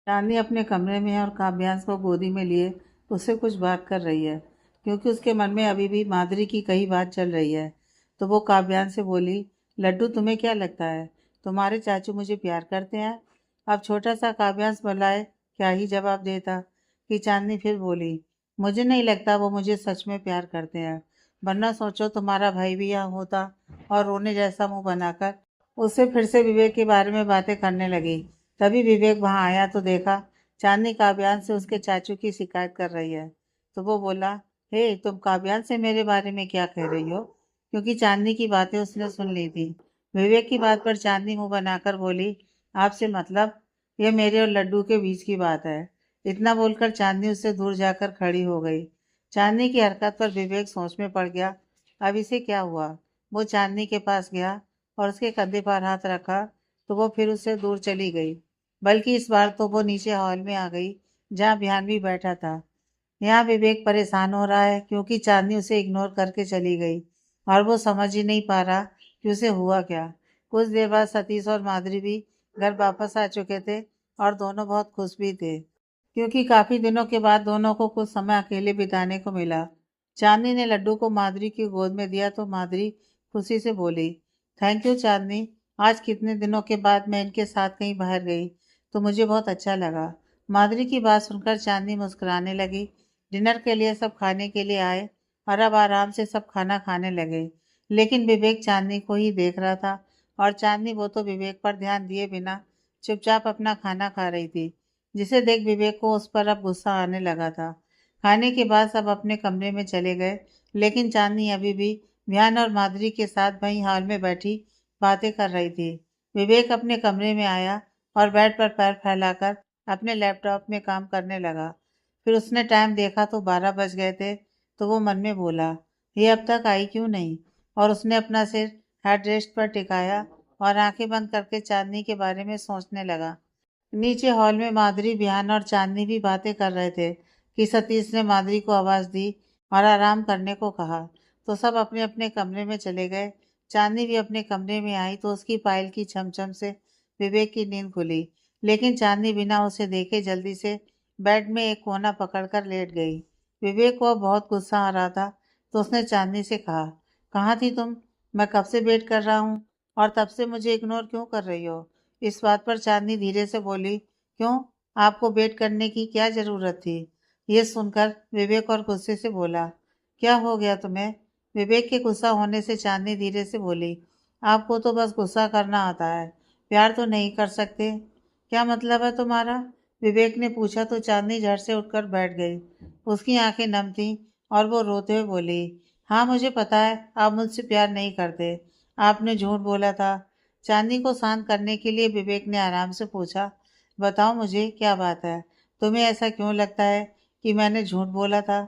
रानी अपने कमरे में है और काव्यांश को गोदी में लिए उससे कुछ बात कर रही है, क्योंकि उसके मन में अभी भी माधुरी की कई बात चल रही है। तो वो काव्यांश से बोली, लड्डू तुम्हें क्या लगता है, तुम्हारे चाचू मुझे प्यार करते हैं? अब छोटा सा काव्यांश बुलाए क्या ही जवाब देता कि चांदनी फिर बोली, मुझे नहीं लगता वो मुझे सच में प्यार करते हैं, वरना सोचो तुम्हारा भाई भी यहाँ होता और रोने जैसा मुंह बनाकर उससे फिर से विवेक के बारे में बातें करने लगी। तभी विवेक वहां आया तो देखा चांदनी काव्यांश से उसके चाचू की शिकायत कर रही है। तो वो बोला, हे तुम काव्यांश से मेरे बारे में क्या कह रही हो? क्योंकि चांदनी की बातें उसने सुन ली थी। विवेक की बात पर चांदनी मुंह बनाकर बोली, आपसे मतलब? ये मेरे और लड्डू के बीच की बात है। इतना बोलकर चांदनी उससे दूर जाकर खड़ी हो गई। चांदनी की हरकत पर विवेक सोच में पड़ गया। अब इसे क्या हुआ? वो चांदनी के पास गया और उसके कंधे पर हाथ रखा तो वो फिर उससे दूर चली गई। बल्कि इस बार तो वो नीचे हॉल में आ गई जहाँ ध्यान भी बैठा था। यहाँ विवेक परेशान हो रहा है क्योंकि चांदनी उसे इग्नोर करके चली गई और वो समझ ही नहीं पा रहा कि उसे हुआ क्या। कुछ देर बाद सतीश और माधुरी भी घर वापस आ चुके थे और दोनों बहुत खुश भी थे क्योंकि काफी दिनों के बाद दोनों को कुछ समय अकेले बिताने को मिला। चांदनी ने लड्डू को माधुरी की गोद में दिया तो माधुरी खुशी से बोली, थैंक यू चांदनी, आज कितने दिनों के बाद मैं इनके साथ कहीं बाहर गई तो मुझे बहुत अच्छा लगा। माधुरी की बात सुनकर चांदनी मुस्कुराने लगी। डिनर के लिए सब खाने के लिए आए और अब आराम से सब खाना खाने लगे। लेकिन विवेक चांदनी को ही देख रहा था और चांदनी वो तो विवेक पर ध्यान दिए बिना चुपचाप अपना खाना खा रही थी, जिसे देख विवेक को उस पर अब गुस्सा आने लगा था। खाने के बाद सब अपने कमरे में चले गए, लेकिन चांदनी अभी भी ध्यान और माधुरी के साथ वहीं हॉल में बैठी बातें कर रही थी। विवेक अपने कमरे में आया और बेड पर पैर फैलाकर अपने लैपटॉप में काम करने लगा। फिर उसने टाइम देखा तो 12 बज गए थे। तो वो मन में बोला, ये अब तक आई क्यों नहीं? और उसने अपना सिर हेड रेस्ट पर टिकाया और आंखें बंद करके चांदनी के बारे में सोचने लगा। नीचे हॉल में माधुरी, बिहान और चांदनी भी बातें कर रहे थे कि सतीश ने माधुरी को आवाज दी और आराम करने को कहा। तो सब अपने अपने कमरे में चले गए। चांदनी भी अपने कमरे में आई तो उसकी पायल की छमछम से विवेक की नींद खुली। लेकिन चांदनी बिना उसे देखे जल्दी से बेड में एक कोना पकड़कर लेट गई। विवेक को अब बहुत गुस्सा आ रहा था तो उसने चांदनी से कहा, कहाँ थी तुम? मैं कब से वेट कर रहा हूँ और तब से मुझे इग्नोर क्यों कर रही हो? इस बात पर चांदनी धीरे से बोली, क्यों, आपको वेट करने की क्या जरूरत थी? ये सुनकर विवेक और गुस्से से बोला, क्या हो गया तुम्हें? विवेक के गुस्सा होने से चांदनी धीरे से बोली, आपको तो बस गुस्सा करना आता है, प्यार तो नहीं कर सकते? क्या मतलब है तुम्हारा? विवेक ने पूछा तो चांदनी झट से उठकर बैठ गई। उसकी आंखें नम थीं और वो रोते हुए बोली, हाँ मुझे पता है आप मुझसे प्यार नहीं करते, आपने झूठ बोला था। चांदनी को शांत करने के लिए विवेक ने आराम से पूछा, बताओ मुझे क्या बात है, तुम्हें ऐसा क्यों लगता है कि मैंने झूठ बोला था?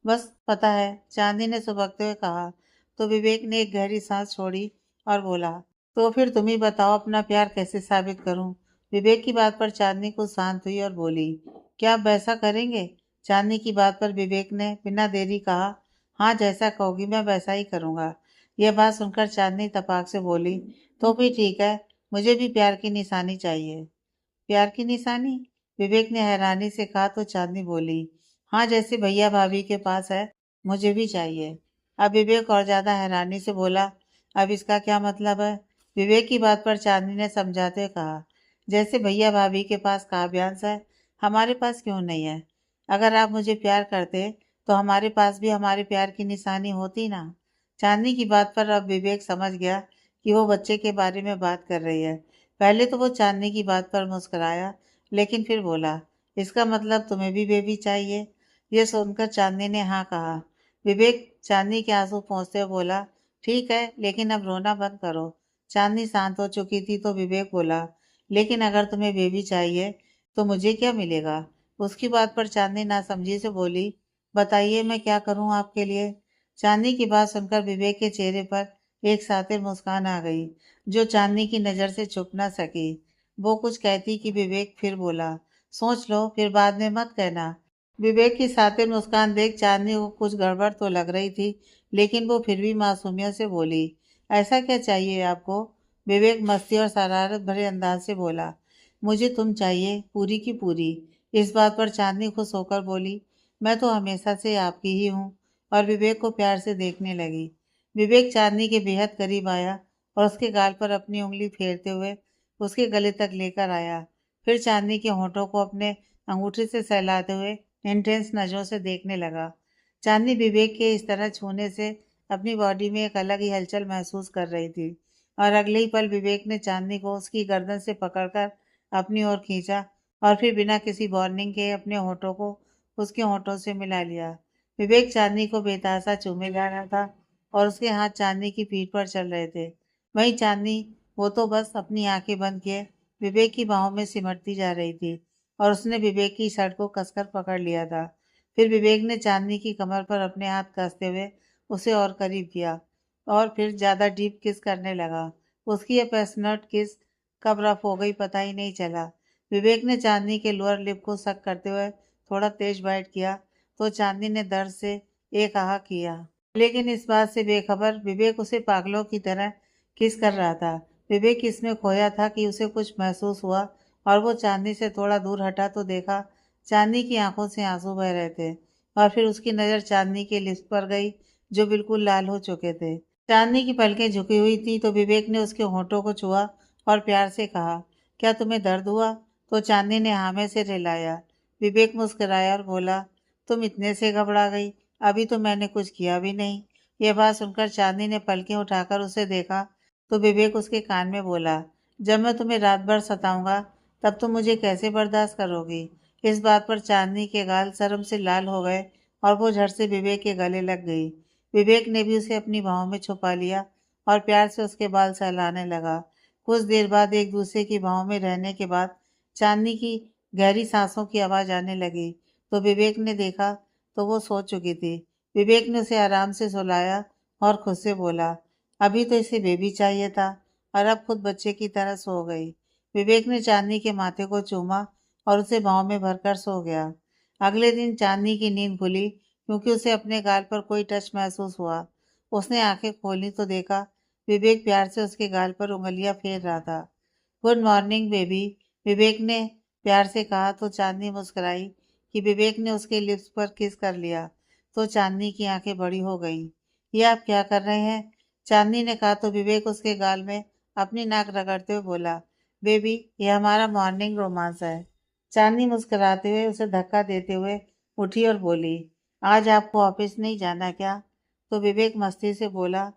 बस पता है, चांदनी ने सुबकते हुए कहा। तो विवेक ने एक गहरी सांस छोड़ी और बोला, तो फिर तुम ही बताओ अपना प्यार कैसे साबित करूं? विवेक की बात पर चांदनी कुछ शांत हुई और बोली, क्या आप वैसा करेंगे? चांदनी की बात पर विवेक ने बिना देरी कहा, हाँ जैसा कहोगी मैं वैसा ही करूंगा। यह बात सुनकर चांदनी तपाक से बोली, तो भी ठीक है, मुझे भी प्यार की निशानी चाहिए। प्यार की निशानी? विवेक ने हैरानी से कहा तो चांदनी बोली, हाँ जैसे भैया भाभी के पास है, मुझे भी चाहिए। अब विवेक और ज्यादा हैरानी से बोला, अब इसका क्या मतलब है? विवेक की बात पर चांदनी ने समझाते हुए कहा, जैसे भैया भाभी के पास काव्यांश है, हमारे पास क्यों नहीं है? अगर आप मुझे प्यार करते तो हमारे पास भी हमारे प्यार की निशानी होती ना। चांदनी की बात पर अब विवेक समझ गया कि वो बच्चे के बारे में बात कर रही है। पहले तो वो चांदनी की बात पर मुस्कुराया, लेकिन फिर बोला, इसका मतलब तुम्हें भी बेबी चाहिए? ये सुनकर चांदनी ने हाँ कहा। विवेक चांदनी के आंसू पोंछते हुए बोला, ठीक है लेकिन अब रोना बंद करो। चांदनी शांत हो चुकी थी तो विवेक बोला, लेकिन अगर तुम्हें बेबी चाहिए तो मुझे क्या मिलेगा? उसकी बात पर चांदनी नासमझी से बोली, बताइए मैं क्या करूं आपके लिए? चांदनी की बात सुनकर विवेक के चेहरे पर एक सातिर मुस्कान आ गई जो चांदनी की नजर से छुप न सकी। वो कुछ कहती कि विवेक फिर बोला, सोच लो फिर बाद में मत कहना। विवेक की सातिर मुस्कान देख चांदनी को कुछ गड़बड़ तो लग रही थी, लेकिन वो फिर भी मासूमियत से बोली, ऐसा क्या चाहिए आपको? विवेक मस्ती और शरारत भरे अंदाज से बोला, मुझे तुम चाहिए पूरी की पूरी। इस बात पर चांदनी खुश होकर बोली, मैं तो हमेशा से आपकी ही हूँ। और विवेक को प्यार से देखने लगी। विवेक चांदनी के बेहद करीब आया और उसके गाल पर अपनी उंगली फेरते हुए उसके गले तक लेकर आया। फिर चांदनी के होठों को अपने अंगूठे से सहलाते हुए इंटेंस नजरों से देखने लगा। चांदनी विवेक के इस तरह छूने से अपनी बॉडी में एक अलग ही हलचल महसूस कर रही थी और अगले ही पल विवेक ने चांदनी को उसकी गर्दन से पकड़कर अपनी ओर खींचा और फिर बिना किसी वार्निंग के अपने होठों को उसके होठों से मिला लिया। विवेक चांदनी को बेतहाशा चूमे जा रहा था और उसके हाथ चांदनी की पीठ पर चल रहे थे। वहीं चांदनी, वो तो बस अपनी आंखें बंद किए विवेक की बाहों में सिमटती जा रही थी और उसने विवेक की शर्ट को कसकर पकड़ लिया था। फिर विवेक ने चांदनी की कमर पर अपने हाथ कसते हुए उसे और करीब किया और फिर ज्यादा डीप किस करने लगा। उसकी यह पैशनेट किस कब रफ हो गई पता ही नहीं चला। विवेक ने चांदनी के लोअर लिप को सक करते हुए थोड़ा तेज बाइट किया तो चांदनी ने दर्द से एक आह किया। लेकिन इस बात से बेखबर विवेक उसे पागलों की तरह किस कर रहा था। विवेक इसमें खोया था कि उसे कुछ महसूस हुआ और वो चांदनी से थोड़ा दूर हटा तो देखा चांदनी की आंखों से आंसू बह रहे थे और फिर उसकी नज़र चांदनी के लिप्स पर गई जो बिल्कुल लाल हो चुके थे। चांदनी की पलकें झुकी हुई थी तो विवेक ने उसके होठों को छुआ और प्यार से कहा, क्या तुम्हें दर्द हुआ? तो चांदनी ने हाँ में सिर हिलाया। विवेक मुस्कुराया और बोला, तुम इतने से घबरा गई, अभी तो मैंने कुछ किया भी नहीं। यह बात सुनकर चांदनी ने पलकें उठाकर उसे देखा तो विवेक उसके कान में बोला, जब मैं तुम्हें रात भर सताऊंगा तब तुम मुझे कैसे बर्दाश्त करोगी? इस बात पर चांदनी के गाल शर्म से लाल हो गए और वो झट से विवेक के गले लग गई। विवेक ने भी उसे अपनी बाहों में छुपा लिया और प्यार से उसके बाल सहलाने लगा। कुछ देर बाद एक दूसरे की बाहों में रहने के बाद चांदनी की गहरी सांसों की आवाज आने लगी तो विवेक ने देखा तो वो सो चुकी थी। विवेक ने उसे आराम से सुलाया और खुद से बोला, अभी तो इसे बेबी चाहिए था और अब खुद बच्चे की तरह सो गई। विवेक ने चांदनी के माथे को चूमा और उसे बाहों में भरकर सो गया। अगले दिन चांदनी की नींद खुली क्योंकि उसे अपने गाल पर कोई टच महसूस हुआ। उसने आंखें खोली तो देखा विवेक प्यार से उसके गाल पर उंगलियां फेर रहा था। गुड मॉर्निंग बेबी, विवेक ने प्यार से कहा तो चांदनी मुस्कुराई कि विवेक ने उसके लिप्स पर किस कर लिया तो चांदनी की आंखें बड़ी हो गईं। ये आप क्या कर रहे हैं? चांदनी ने कहा तो विवेक उसके गाल में अपनी नाक रगड़ते हुए बोला, बेबी ये हमारा मॉर्निंग रोमांस है। चांदनी मुस्कुराते हुए उसे धक्का देते हुए उठी और बोली, आज आपको ऑफिस नहीं जाना क्या? तो विवेक मस्ती से बोला,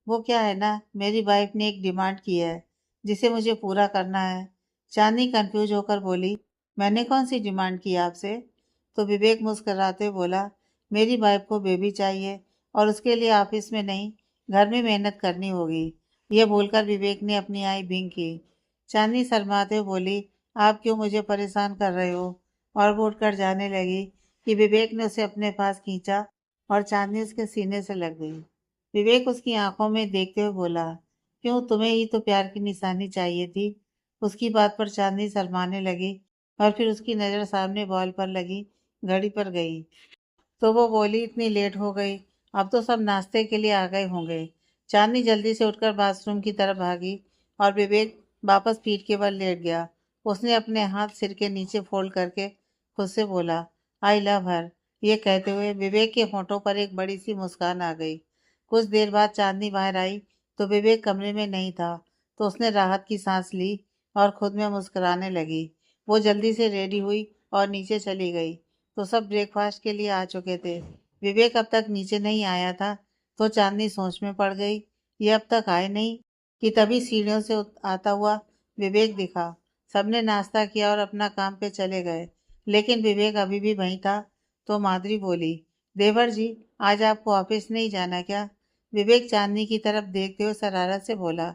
वो क्या है ना, मेरी वाइफ ने एक डिमांड की है जिसे मुझे पूरा करना है। चांदनी कंफ्यूज होकर बोली, मैंने कौन सी डिमांड की आपसे? तो विवेक मुस्कुराते हुए बोला, मेरी वाइफ को बेबी चाहिए और उसके लिए ऑफिस में नहीं घर में मेहनत करनी होगी। यह बोलकर विवेक ने अपनी आई बिंग की। चांदनी शर्माते हुए बोली, आप क्यों मुझे परेशान कर रहे हो? और वो उठकर जाने लगी कि विवेक ने उसे अपने पास खींचा और चांदनी उसके सीने से लग गई। विवेक उसकी आंखों में देखते हुए बोला, क्यों, तुम्हें ही तो प्यार की निशानी चाहिए थी। उसकी बात पर चांदनी शर्माने लगी और फिर उसकी नज़र सामने बॉल पर लगी घड़ी पर गई तो वो बोली, इतनी लेट हो गई, अब तो सब नाश्ते के लिए आ गए होंगे। चांदनी जल्दी से उठकर बाथरूम की तरफ भागी और विवेक वापस पीठ के बल लेट गया। उसने अपने हाथ सिर के नीचे फोल्ड करके खुद से बोला, आई लव हर। ये कहते हुए विवेक के होठों पर एक बड़ी सी मुस्कान आ गई। कुछ देर बाद चांदनी बाहर आई तो विवेक कमरे में नहीं था तो उसने राहत की सांस ली और खुद में मुस्कुराने लगी। वो जल्दी से रेडी हुई और नीचे चली गई तो सब ब्रेकफास्ट के लिए आ चुके थे। विवेक अब तक नीचे नहीं आया था तो चांदनी सोच में पड़ गई, ये अब तक आए नहीं कि तभी सीढ़ियों से आता हुआ विवेक दिखा। सबने नाश्ता किया और अपना काम पे चले गए लेकिन विवेक अभी भी वहीं था तो माधुरी बोली, देवर जी आज आपको ऑफिस नहीं जाना क्या? विवेक चांदनी की तरफ देखते हुए शरारत से बोला,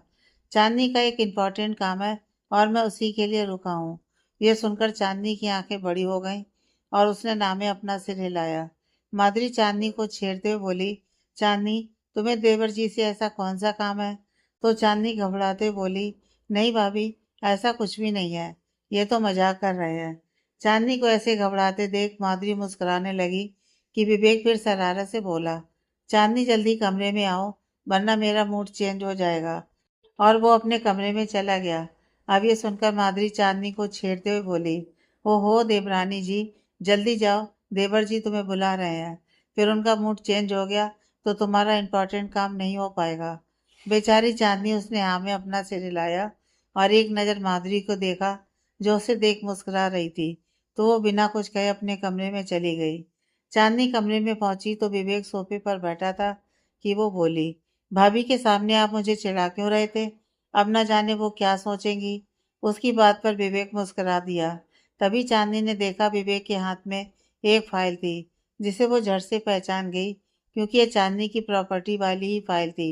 चांदनी का एक इम्पोर्टेंट काम है और मैं उसी के लिए रुका हूँ। यह सुनकर चांदनी की आंखें बड़ी हो गईं और उसने नामे अपना सिर हिलाया। माधुरी चांदनी को छेड़ते हुए बोली, चांदनी तुम्हें देवर जी से ऐसा कौन सा काम है? तो चांदनी घबराते हुए बोली, नहीं भाभी, ऐसा कुछ भी नहीं है, ये तो मजाक कर रहे हैं। चांदनी को ऐसे घबराते देख माधुरी मुस्कुराने लगी कि विवेक फिर शरारत से बोला, चांदनी जल्दी कमरे में आओ वरना मेरा मूड चेंज हो जाएगा। और वो अपने कमरे में चला गया। अब ये सुनकर माधुरी चांदनी को छेड़ते हुए बोली, हो देवरानी जी, जल्दी जाओ, देवर जी तुम्हें बुला रहे हैं। फिर उनका मूड चेंज हो गया तो तुम्हारा इम्पोर्टेंट काम नहीं हो पाएगा। बेचारी चांदनी उसने हाँ में अपना सिर हिलाया और एक नज़र माधुरी को देखा, जो उसे देख मुस्कुरा रही थी, तो वो बिना कुछ कहे अपने कमरे में चली गई। चांदनी कमरे में पहुंची तो विवेक सोफे पर बैठा था कि वो बोली, भाभी के सामने आप मुझे चिढ़ा क्यों रहे थे? अब न जाने वो क्या सोचेंगी। उसकी बात पर विवेक मुस्कुरा दिया। तभी चांदनी ने देखा विवेक के हाथ में एक फाइल थी, जिसे वो झट से पहचान गई, क्योंकि ये चांदनी की प्रॉपर्टी वाली ही फाइल थी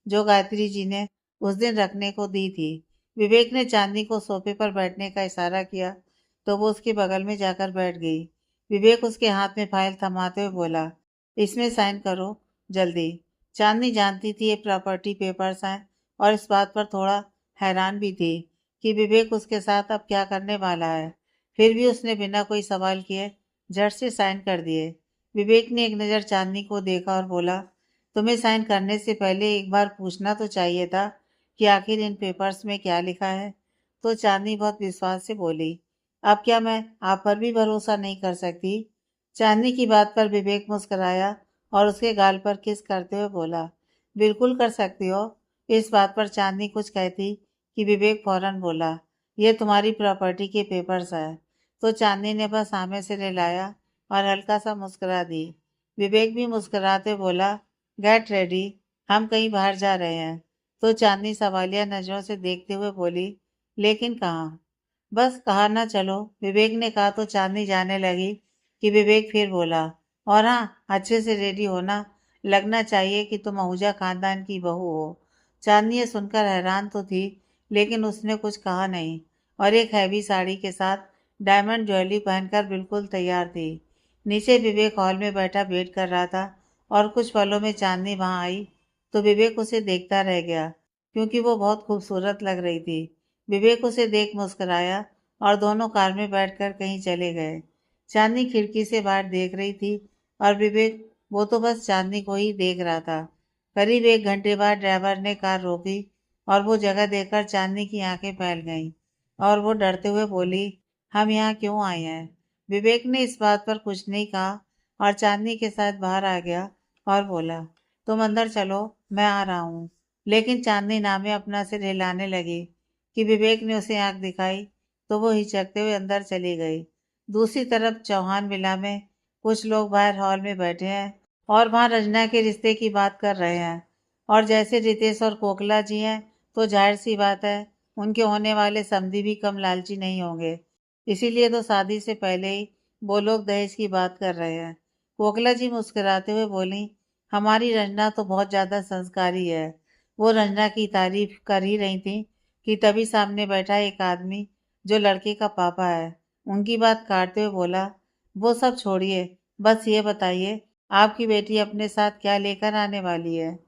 जो गायत्री जी ने उस दिन रखने को दी थी। विवेक ने चांदनी को सोफे पर बैठने का इशारा किया तो वो उसके बगल में जाकर बैठ गई। विवेक उसके हाथ में फाइल थमाते हुए बोला, इसमें साइन करो, जल्दी। चांदनी जानती थी ये प्रॉपर्टी पेपर्स हैं और इस बात पर थोड़ा हैरान भी थी कि विवेक उसके साथ अब क्या करने वाला है। फिर भी उसने बिना कोई सवाल किए झट से साइन कर दिए। विवेक ने एक नज़र चांदनी को देखा और बोला, तुम्हें साइन करने से पहले एक बार पूछना तो चाहिए था कि आखिर इन पेपर्स में क्या लिखा है। तो चांदनी बहुत विश्वास से बोली, अब क्या मैं आप पर भी भरोसा नहीं कर सकती? चांदनी की बात पर विवेक मुस्कुराया और उसके गाल पर किस करते हुए बोला, बिल्कुल कर सकती हो। इस बात पर चांदनी कुछ कहती कि विवेक फौरन बोला, ये तुम्हारी प्रॉपर्टी के पेपर्स है। तो चांदनी ने बस आमे से हिलाया और हल्का सा मुस्कुरा दी। विवेक भी मुस्कुराते बोला, गेट रेडी, हम कहीं बाहर जा रहे हैं। तो चांदनी सवालिया नजरों से देखते हुए बोली, लेकिन कहाँ? बस कहा ना चलो, विवेक ने कहा तो चांदनी जाने लगी कि विवेक फिर बोला, और हाँ, अच्छे से रेडी होना, लगना चाहिए कि तुम आहूजा खानदान की बहू हो। चांदनी ये सुनकर हैरान तो थी, लेकिन उसने कुछ कहा नहीं और एक हैवी साड़ी के साथ डायमंड ज्वेलरी पहनकर बिल्कुल तैयार थी। नीचे विवेक हॉल में बैठा वेट कर रहा था और कुछ पलों में चांदनी वहां आई तो विवेक उसे देखता रह गया, क्योंकि वो बहुत खूबसूरत लग रही थी। विवेक उसे देख मुस्कुराया और दोनों कार में बैठकर कहीं चले गए। चांदनी खिड़की से बाहर देख रही थी और विवेक, वो तो बस चांदनी को ही देख रहा था। करीब 1 घंटे बाद ड्राइवर ने कार रोकी और वो जगह देखकर चांदनी की आंखें फैल गईं और वो डरते हुए बोली, हम यहाँ क्यों आए हैं? विवेक ने इस बात पर कुछ नहीं कहा और चांदनी के साथ बाहर आ गया और बोला, तुम अंदर चलो, मैं आ रहा हूँ। लेकिन चांदनी नामे अपना सिर हिलाने लगी कि विवेक ने उसे आंख दिखाई तो वो हिचकते हुए अंदर चली गई। दूसरी तरफ चौहान विला में कुछ लोग बाहर हॉल में बैठे हैं और वहां रंजना के रिश्ते की बात कर रहे हैं। और जैसे रितेश और कोकला जी हैं तो जाहिर सी बात है उनके होने वाले समधी भी कम लालची नहीं होंगे। इसीलिए तो शादी से पहले ही वो लोग दहेज की बात कर रहे हैं। कोकला जी मुस्कुराते हुए बोली, हमारी रंजना तो बहुत ज़्यादा संस्कारी है। वो रंजना की तारीफ कर ही रही थी कि तभी सामने बैठा एक आदमी जो लड़के का पापा है, उनकी बात काटते हुए बोला, वो सब छोड़िए, बस ये बताइए आपकी बेटी अपने साथ क्या लेकर आने वाली है?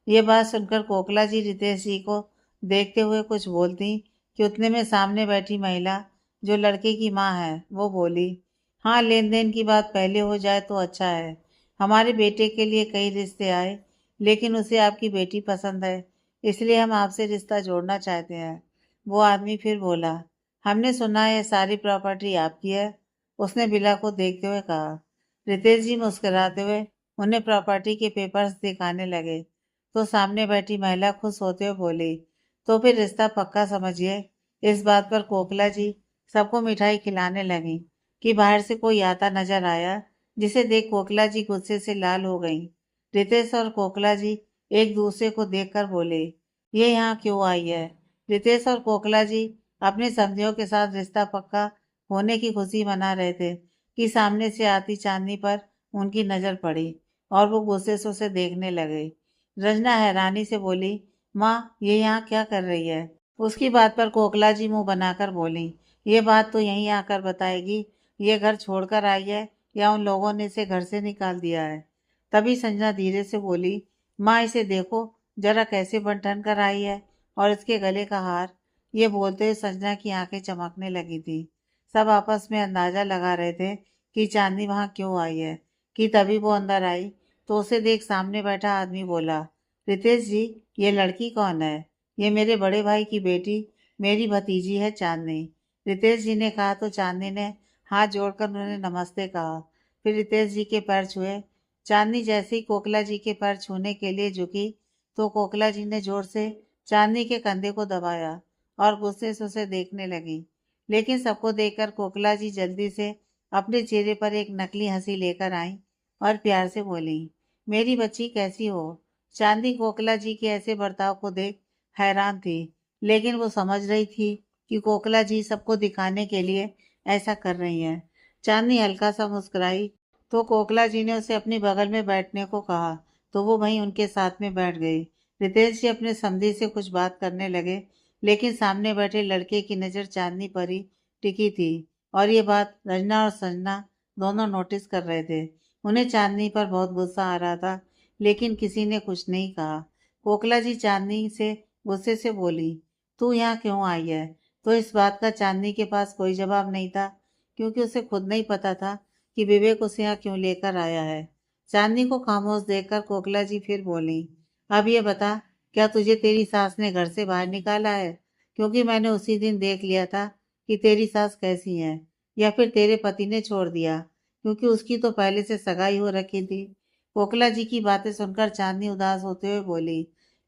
ये बात सुनकर कोकला जी रितेश जी को देखते हुए कुछ बोलती कि उतने में सामने बैठी महिला जो लड़के की माँ है वो बोली, हाँ, लेन देन की बात पहले हो जाए तो अच्छा है। हमारे बेटे के लिए कई रिश्ते आए, लेकिन उसे आपकी बेटी पसंद है, इसलिए हम आपसे रिश्ता जोड़ना चाहते हैं। वो आदमी फिर बोला, हमने सुना है सारी प्रॉपर्टी आपकी है। उसने बिला को देखते हुए कहा। रितेश जी मुस्कुराते हुए उन्हें प्रॉपर्टी के पेपर्स दिखाने लगे तो सामने बैठी महिला खुश होते हुए बोली, तो फिर रिश्ता पक्का समझिए। इस बात पर कोकला जी सबको मिठाई खिलाने लगी कि बाहर से कोई आता नजर आया, जिसे देख कोकला जी गुस्से से लाल हो गईं। रितेश और कोकला जी एक दूसरे को देखकर बोले, ये यहाँ क्यों आई है? रितेश और कोकला जी अपने समधियों के साथ रिश्ता पक्का होने की खुशी मना रहे थे कि सामने से आती चांदनी पर उनकी नजर पड़ी और वो गुस्से से उसे देखने लगे। रंजना हैरानी से बोली, माँ, ये यहाँ क्या कर रही है? उसकी बात पर कोकला जी मुंह बनाकर बोली, ये बात तो यहीं आकर बताएगी, ये घर छोड़कर आई है या उन लोगों ने इसे घर से निकाल दिया है। तभी संजना धीरे से बोली, माँ, इसे देखो जरा कैसे बन ठन कर आई है, और इसके गले का हार। ये बोलते हुए संजना की आंखें चमकने लगी थी। सब आपस में अंदाजा लगा रहे थे कि चांदनी वहां क्यों आई है कि तभी वो अंदर आई तो उसे देख सामने बैठा आदमी बोला, रितेश जी, ये लड़की कौन है? ये मेरे बड़े भाई की बेटी मेरी भतीजी है चांदनी। रितेश जी ने कहा तो चांदनी ने हाथ जोड़कर उन्हें नमस्ते कहा। फिर रितेश जी के पैर छुए। चांदनी जैसे ही कोकिला जी के पैर छूने के लिए झुकी तो कोकिला जी ने जोर से चांदनी के कंधे को दबाया और गुस्से से उसे देखने लगी। लेकिन सबको देखकर कोकिला जी जल्दी से अपने चेहरे पर एक नकली हंसी लेकर आई और प्यार से बोली, मेरी बच्ची कैसी हो। चांदी कोकिला जी के ऐसे बर्ताव को देख हैरान थी, लेकिन वो समझ रही थी कि कोकिला जी सबको दिखाने के लिए ऐसा कर रही हैं। चांदनी हल्का सा मुस्कुराई तो कोकिला जी ने उसे अपनी बगल में बैठने को कहा तो वो वहीं उनके साथ में बैठ गई। रितेश जी अपने समधी से कुछ बात करने लगे, लेकिन सामने बैठे लड़के की नज़र चांदनी पर ही टिकी थी और ये बात रंजना और संजना दोनों नोटिस कर रहे थे। उन्हें चांदनी पर बहुत गुस्सा आ रहा था, लेकिन किसी ने कुछ नहीं कहा। कोकिला जी चांदनी से गुस्से से बोली, तू यहाँ क्यों आई है। तो इस बात का चांदनी के पास कोई जवाब नहीं था, क्योंकि उसे खुद नहीं पता था कि विवेक उसे यहाँ क्यों लेकर आया है। चांदनी को खामोश देखकर कोकिला जी फिर बोली, अब ये बता, क्या तुझे तेरी सास ने घर से बाहर निकाला है। क्योंकि मैंने उसी दिन देख लिया था कि तेरी सास कैसी है, या फिर तेरे पति ने छोड़ दिया, क्योंकि उसकी तो पहले से सगाई हो रखी थी। कोकिला जी की बातें सुनकर चांदनी उदास होते हुए बोली,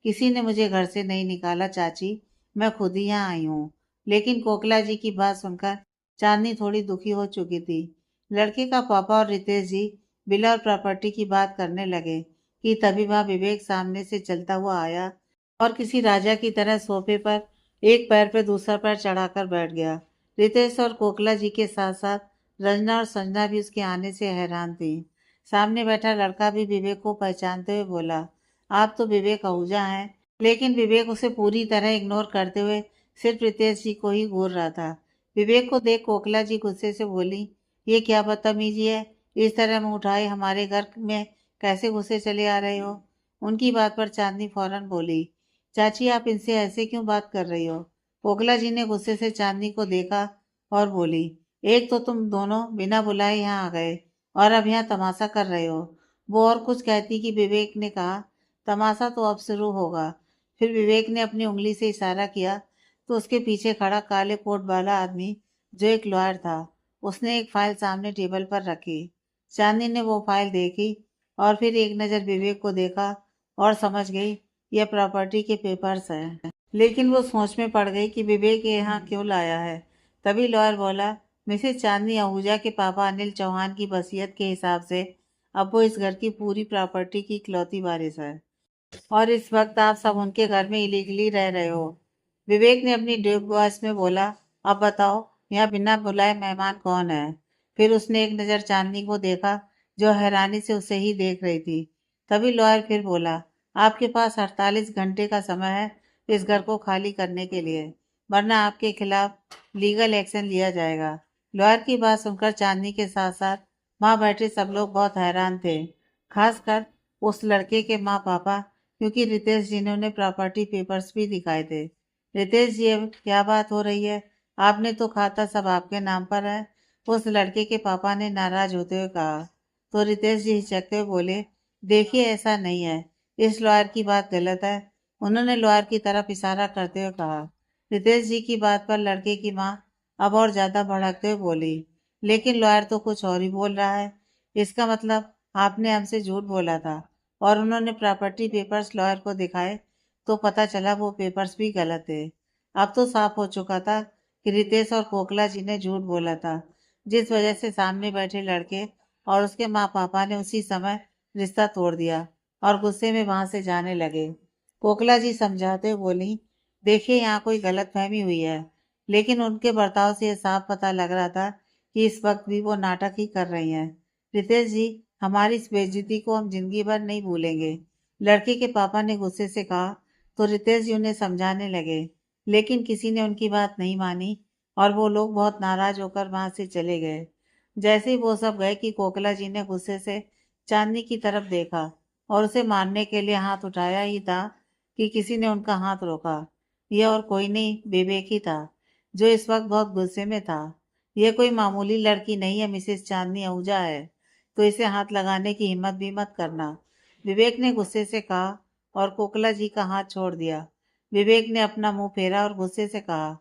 किसी ने मुझे घर से नहीं निकाला चाची, मैं खुद ही यहाँ आई हूँ। लेकिन कोकिला जी की बात सुनकर चांदनी थोड़ी दुखी हो चुकी थी। लड़के का पापा और रितेश जी बिल और प्रॉपर्टी की बात करने लगे कि तभी वहां विवेक सामने से चलता हुआ आया और किसी राजा की तरह सोफे पर एक पैर पे दूसरा पैर चढ़ाकर बैठ गया। रितेश और कोकिला जी के साथ साथ रंजना और संजना भी उसके आने से हैरान थी। सामने बैठा लड़का भी विवेक को पहचानते हुए बोला, आप तो विवेक आहूजा हैं। लेकिन विवेक उसे पूरी तरह इग्नोर करते हुए सिर्फ रितेश जी को ही घूर रहा था। विवेक को देख कोकिला जी गुस्से से बोली, ये क्या बदतमीजी है, इस तरह मुंह उठाए हमारे घर में कैसे घुसे चले आ रहे हो। उनकी बात पर चांदनी फौरन बोली, चाची आप इनसे ऐसे क्यों बात कर रही हो। कोकिला जी ने गुस्से से चांदनी को देखा और बोली, एक तो तुम दोनों बिना बुलाए यहाँ आ गए और अब यहाँ तमाशा कर रहे हो। वो और कुछ कहती कि विवेक ने कहा, तमाशा तो अब शुरू होगा। फिर विवेक ने अपनी उंगली से इशारा किया तो उसके पीछे खड़ा काले कोट वाला आदमी, जो एक लॉयर था, उसने एक फाइल सामने टेबल पर रखी। चांदनी ने वो फाइल देखी और फिर एक नज़र विवेक को देखा और समझ गई यह प्रॉपर्टी के पेपर्स हैं। लेकिन वो सोच में पड़ गई कि विवेक ये यहाँ क्यों लाया है। तभी लॉयर बोला, मिसेस चांदनी आहूजा के पापा अनिल चौहान की वसीयत के हिसाब से अब वो इस घर की पूरी प्रॉपर्टी की इकलौती वारिस है और इस वक्त आप सब उनके घर में इलीगली रह रहे हो। विवेक ने अपनी डीप वॉइस में बोला, अब बताओ यहाँ बिना बुलाए मेहमान कौन है। फिर उसने एक नज़र चांदनी को देखा, जो हैरानी से उसे ही देख रही थी। तभी लॉयर फिर बोला, आपके पास 48 घंटे का समय है इस घर को खाली करने के लिए, वरना आपके खिलाफ लीगल एक्शन लिया जाएगा। लॉयर की बात सुनकर चांदनी के साथ साथ वहाँ बैठे सब लोग बहुत हैरान थे, खासकर उस लड़के के माँ पापा, क्योंकि रितेश जी ने उन्हें प्रॉपर्टी पेपर्स भी दिखाए थे। रितेश जी, अब क्या बात हो रही है, आपने तो कहा था सब आपके नाम पर है। उस लड़के के पापा ने नाराज होते हुए कहा। तो रितेश जी हिचकते हुए बोले, देखिए ऐसा नहीं है, इस लॉयर की बात गलत है। उन्होंने लॉयर की तरफ इशारा करते हुए कहा। रितेश जी की बात पर लड़के की माँ अब और ज्यादा भड़कते हुए बोली, लेकिन लॉयर तो कुछ और ही बोल रहा है। इसका मतलब आपने हमसे झूठ बोला था। और उन्होंने प्रॉपर्टी पेपर्स लॉयर को दिखाए तो पता चला वो पेपर्स भी गलत थे। अब तो साफ हो चुका था कि रितेश और कोकिला जी ने झूठ बोला था, जिस वजह से सामने बैठे लड़के और उसके माँ पापा ने उसी समय रिश्ता तोड़ दिया और गुस्से में वहां से जाने लगे। कोकिला जी समझाते हुए बोली, देखिए यहाँ कोई गलत फहमी हुई है, लेकिन उनके बर्ताव से यह साफ पता लग रहा था कि इस वक्त भी वो नाटक ही कर रही हैं। रितेश जी, हमारी इस बेइज्जती को हम जिंदगी भर नहीं भूलेंगे। लड़के के पापा ने गुस्से से कहा तो रितेश जी उन्हें समझाने लगे, लेकिन किसी ने उनकी बात नहीं मानी और वो लोग बहुत नाराज होकर वहां से चले गए। जैसे ही वो सब गए कि कोकिला जी ने गुस्से से चांदनी की तरफ देखा और उसे मारने के लिए हाथ उठाया ही था कि किसी ने उनका हाथ रोका। यह और कोई नहीं, विवेक ही था, जो इस वक्त बहुत गुस्से में था। यह कोई मामूली लड़की नहीं है, मिसेस चांदनी आहूजा है, तो इसे हाथ लगाने की हिम्मत भी मत करना। विवेक ने गुस्से से कहा और कोकिला जी का हाथ छोड़ दिया। विवेक ने अपना मुंह फेरा और गुस्से से कहा,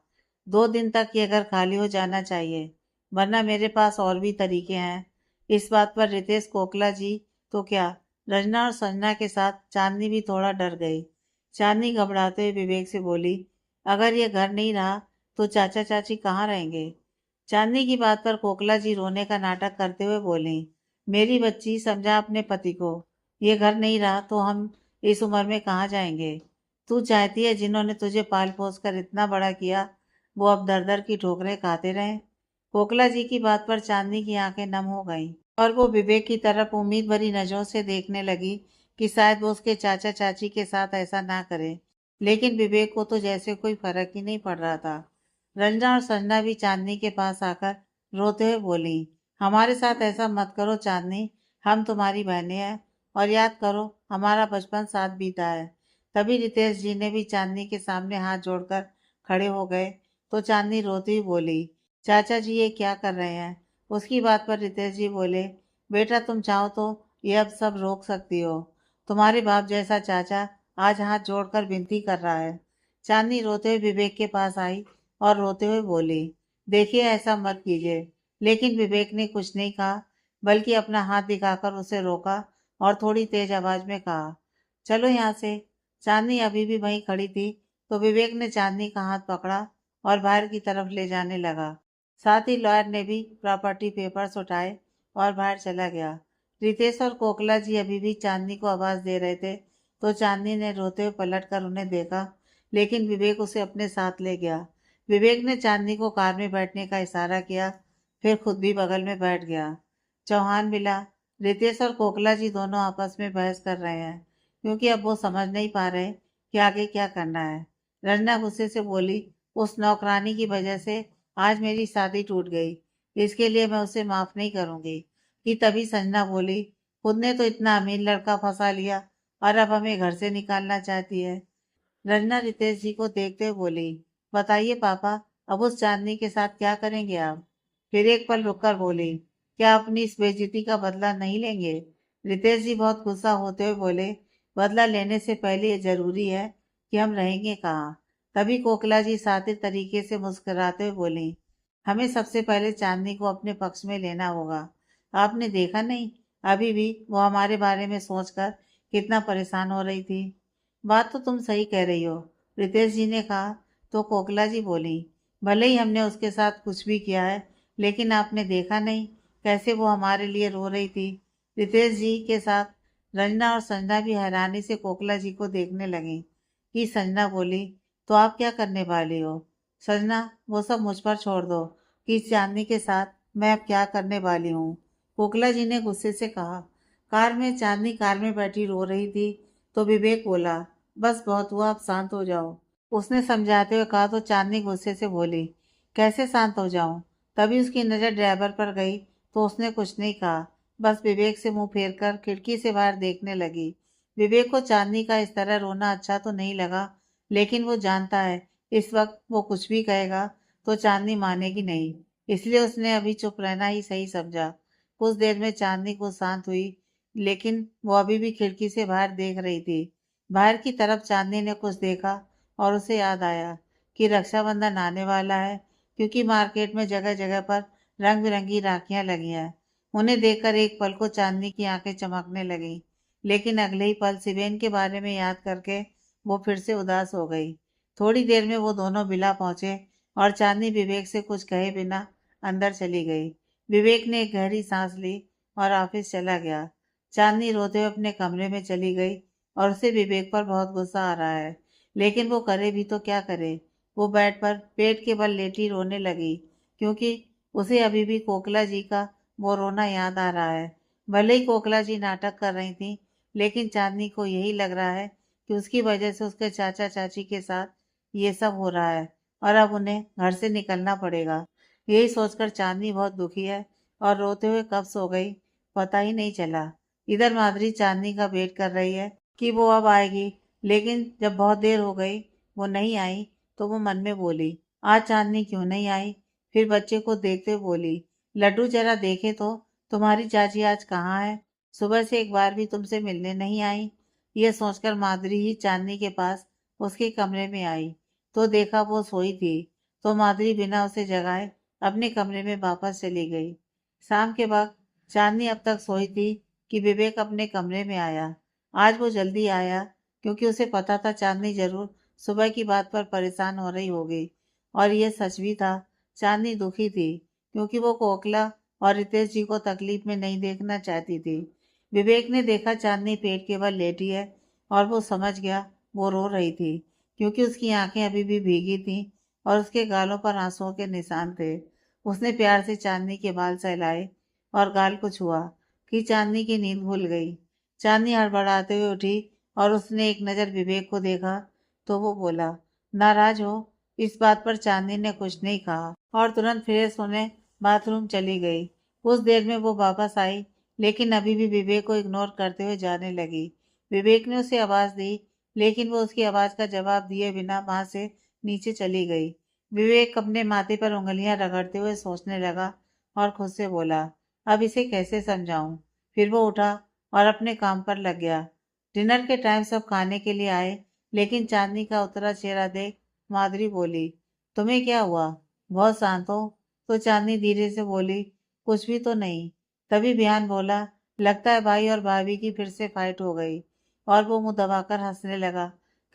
2 दिन तक ये घर खाली हो जाना चाहिए, वरना मेरे पास और भी तरीके हैं। इस बात पर रितेश, कोकला जी तो क्या, रंजना और संजना के साथ चांदनी भी थोड़ा डर गई। चांदनी घबराते हुए विवेक से बोली, अगर ये घर नहीं रहा तो चाचा चाची कहाँ रहेंगे? चांदनी की बात पर कोकला जी रोने का नाटक करते हुए बोली, मेरी बच्ची, समझा अपने पति को। ये घर नहीं रहा तो हम इस उम्र में कहाँ जाएंगे? तू चाहती है जिन्होंने तुझे पाल पोस कर इतना बड़ा किया, वो अब दर दर की ठोकरें खाते रहें? कोकला जी की बात पर चांदनी की आंखें नम हो गईं और वो विवेक की तरफ उम्मीद भरी नजरों से देखने लगी कि शायद वो उसके चाचा चाची के साथ ऐसा ना करे। लेकिन विवेक को तो जैसे कोई फर्क ही नहीं पड़ रहा था। रंजना और संजना भी चांदनी के पास आकर रोते हुए बोली, हमारे साथ ऐसा मत करो चांदनी, हम तुम्हारी बहनें हैं और याद करो हमारा बचपन साथ बीता है। तभी रितेश जी ने भी चांदनी के सामने हाथ जोड़कर खड़े हो गए तो चांदनी रोती हुई बोली, चाचा जी ये क्या कर रहे हैं? उसकी बात पर रितेश जी बोले, बेटा तुम चाहो तो ये अब सब रोक सकती हो। तुम्हारे बाप जैसा चाचा आज हाथ जोड़कर विनती कर रहा है। चांदनी रोते हुए विवेक के पास आई और रोते हुए बोली, देखिए ऐसा मत कीजिए। लेकिन विवेक ने कुछ नहीं कहा, बल्कि अपना हाथ दिखाकर उसे रोका और थोड़ी तेज आवाज में कहा, चलो यहाँ से। चांदनी अभी भी वहीं खड़ी थी तो विवेक ने चांदनी का हाथ पकड़ा और बाहर की तरफ ले जाने लगा। साथ ही लॉयर ने भी प्रॉपर्टी पेपर्स उठाए और बाहर चला गया। रितेश और कोकला जी अभी भी चांदनी को आवाज दे रहे थे तो चांदनी ने रोते हुए पलट कर उन्हें देखा, लेकिन विवेक उसे अपने साथ ले गया। विवेक ने चांदनी को कार में बैठने का इशारा किया, फिर खुद भी बगल में बैठ गया। चौहान मिला। रितेश और कोकला जी दोनों आपस में बहस कर रहे हैं, क्योंकि अब वो समझ नहीं पा रहे कि आगे क्या करना है। रंजना गुस्से से बोली, उस नौकरानी की वजह से आज मेरी शादी टूट गई, इसके लिए मैं उसे माफ नहीं करूंगी। कि तभी संजना बोली, खुद ने तो इतना अमीर लड़का फंसा लिया और अब हमें घर से निकालना चाहती है। रंजना रितेश जी को देखते हुए बोली, बताइए पापा, अब उस चांदनी के साथ क्या करेंगे आप? फिर एक पल रुककर बोली, क्या अपनी इस बेइज्जती का बदला नहीं लेंगे? रितेश जी बहुत गुस्सा होते हुए बोले, बदला लेने से पहले ये जरूरी है कि हम रहेंगे कहाँ। तभी कोकला जी सातिर तरीके से मुस्कुराते हुए बोली, हमें सबसे पहले चांदनी को अपने पक्ष में लेना होगा। आपने देखा नहीं, अभी भी वो हमारे बारे में सोचकर कितना परेशान हो रही थी। बात तो तुम सही कह रही हो, रितेश जी ने कहा। तो कोकला जी बोली, भले ही हमने उसके साथ कुछ भी किया है, लेकिन आपने देखा नहीं कैसे वो हमारे लिए रो रही थी। रितेश जी के साथ रंजना और संजना भी हैरानी से कोकला जी को देखने लगी। कि संजना बोली, तो आप क्या करने वाली हो? संजना, वो सब मुझ पर छोड़ दो कि चांदनी के साथ मैं अब क्या करने वाली हूँ। कोकला जी ने गुस्से से कहा। चांदनी कार में बैठी रो रही थी तो विवेक बोला, बस बहुत हुआ, अब शांत हो जाओ। उसने समझाते हुए कहा तो चांदनी गुस्से से बोली, कैसे शांत हो जाऊं? तभी उसकी नजर ड्राइवर पर गई तो उसने कुछ नहीं कहा, बस विवेक से मुंह फेरकर खिड़की से बाहर देखने लगी। विवेक को चांदनी का इस तरह रोना अच्छा तो नहीं लगा, लेकिन वो जानता है इस वक्त वो कुछ भी कहेगा तो चांदनी मानेगी नहीं, इसलिए उसने अभी चुप रहना ही सही समझा। कुछ देर में चांदनी कुछ शांत हुई, लेकिन वो अभी भी खिड़की से बाहर देख रही थी। बाहर की तरफ चांदनी ने कुछ देखा और उसे याद आया कि रक्षाबंधन आने वाला है, क्योंकि मार्केट में जगह जगह पर रंग बिरंगी राखियां लगी हैं। उन्हें देखकर एक पल को चांदनी की आंखें चमकने लगी, लेकिन अगले ही पल सिवेन के बारे में याद करके वो फिर से उदास हो गई। थोड़ी देर में वो दोनों बिला पहुंचे और चांदनी विवेक से कुछ कहे बिना अंदर चली गई। विवेक ने एक गहरी सांस ली और ऑफिस चला गया। चांदनी रोते हुए अपने कमरे में चली गई और उसे विवेक पर बहुत गुस्सा आ रहा है, लेकिन वो करे भी तो क्या करे। वो बेड पर पेट के बल लेटी रोने लगी, क्योंकि उसे अभी भी कोकला जी का वो रोना याद आ रहा है। भले ही कोकला जी नाटक कर रही थी, लेकिन चांदनी को यही लग रहा है कि उसकी वजह से उसके चाचा चाची के साथ ये सब हो रहा है और अब उन्हें घर से निकलना पड़ेगा। यही सोचकर चांदनी बहुत दुखी है और रोते हुए कब सो गई पता ही नहीं चला। इधर माधुरी चांदनी का वेट कर रही है कि वो अब आएगी, लेकिन जब बहुत देर हो गई वो नहीं आई तो वो मन में बोली, आज चांदनी क्यों नहीं आई? फिर बच्चे को देखते हुए बोली, लड्डू जरा देखे तो तुम्हारी चाची आज कहाँ है? सुबह से एक बार भी तुमसे मिलने नहीं आई। यह सोचकर माधुरी ही चांदनी के पास उसके कमरे में आई तो देखा वो सोई थी। तो माधुरी बिना उसे जगाए अपने कमरे में वापस चली गई। शाम के वक्त चांदनी अब तक सोई थी कि विवेक अपने कमरे में आया। आज वो जल्दी आया क्योंकि उसे पता था चांदनी जरूर सुबह की बात पर परेशान हो रही होगी। और ये सच भी था। चांदनी दुखी थी क्योंकि वो कोकिला और रितेश जी को तकलीफ में नहीं देखना चाहती थी। विवेक ने देखा चांदनी पेट के बल लेटी है और वो समझ गया वो रो रही थी क्योंकि उसकी आंखें अभी भी भीगी थीं और उसके गालों पर आंसुओं के निशान थे। उसने प्यार से चांदनी के बाल सहलाए और गाल को छुआ कि चांदनी की नींद भूल गई। चांदनी हड़बड़ाते हुए उठी और उसने एक नज़र विवेक को देखा तो वो बोला, नाराज हो? इस बात पर चांदनी ने कुछ नहीं कहा और तुरंत फ्रेश होने बाथरूम चली गई। कुछ देर में वो वापस आई लेकिन अभी भी विवेक को इग्नोर करते हुए जाने लगी। विवेक ने उसे आवाज दी लेकिन वो उसकी आवाज का जवाब दिए बिना वहां से नीचे चली गई। विवेक अपने माथे पर उंगलियां रगड़ते हुए सोचने लगा और खुद से बोला, अब इसे कैसे समझाऊं। फिर वो उठा और अपने काम पर लग गया। डिनर के टाइम सब खाने के लिए आए लेकिन चांदनी का उतरा चेहरा देख माधुरी बोली, तुम्हें क्या हुआ? बहुत शांत हो? तो चांदनी धीरे से बोली, कुछ भी तो नहीं। तभी बिहान बोला, लगता है भाई और भाभी की फिर से फाइट हो गई। और वो मुंह दबाकर हंसने लगा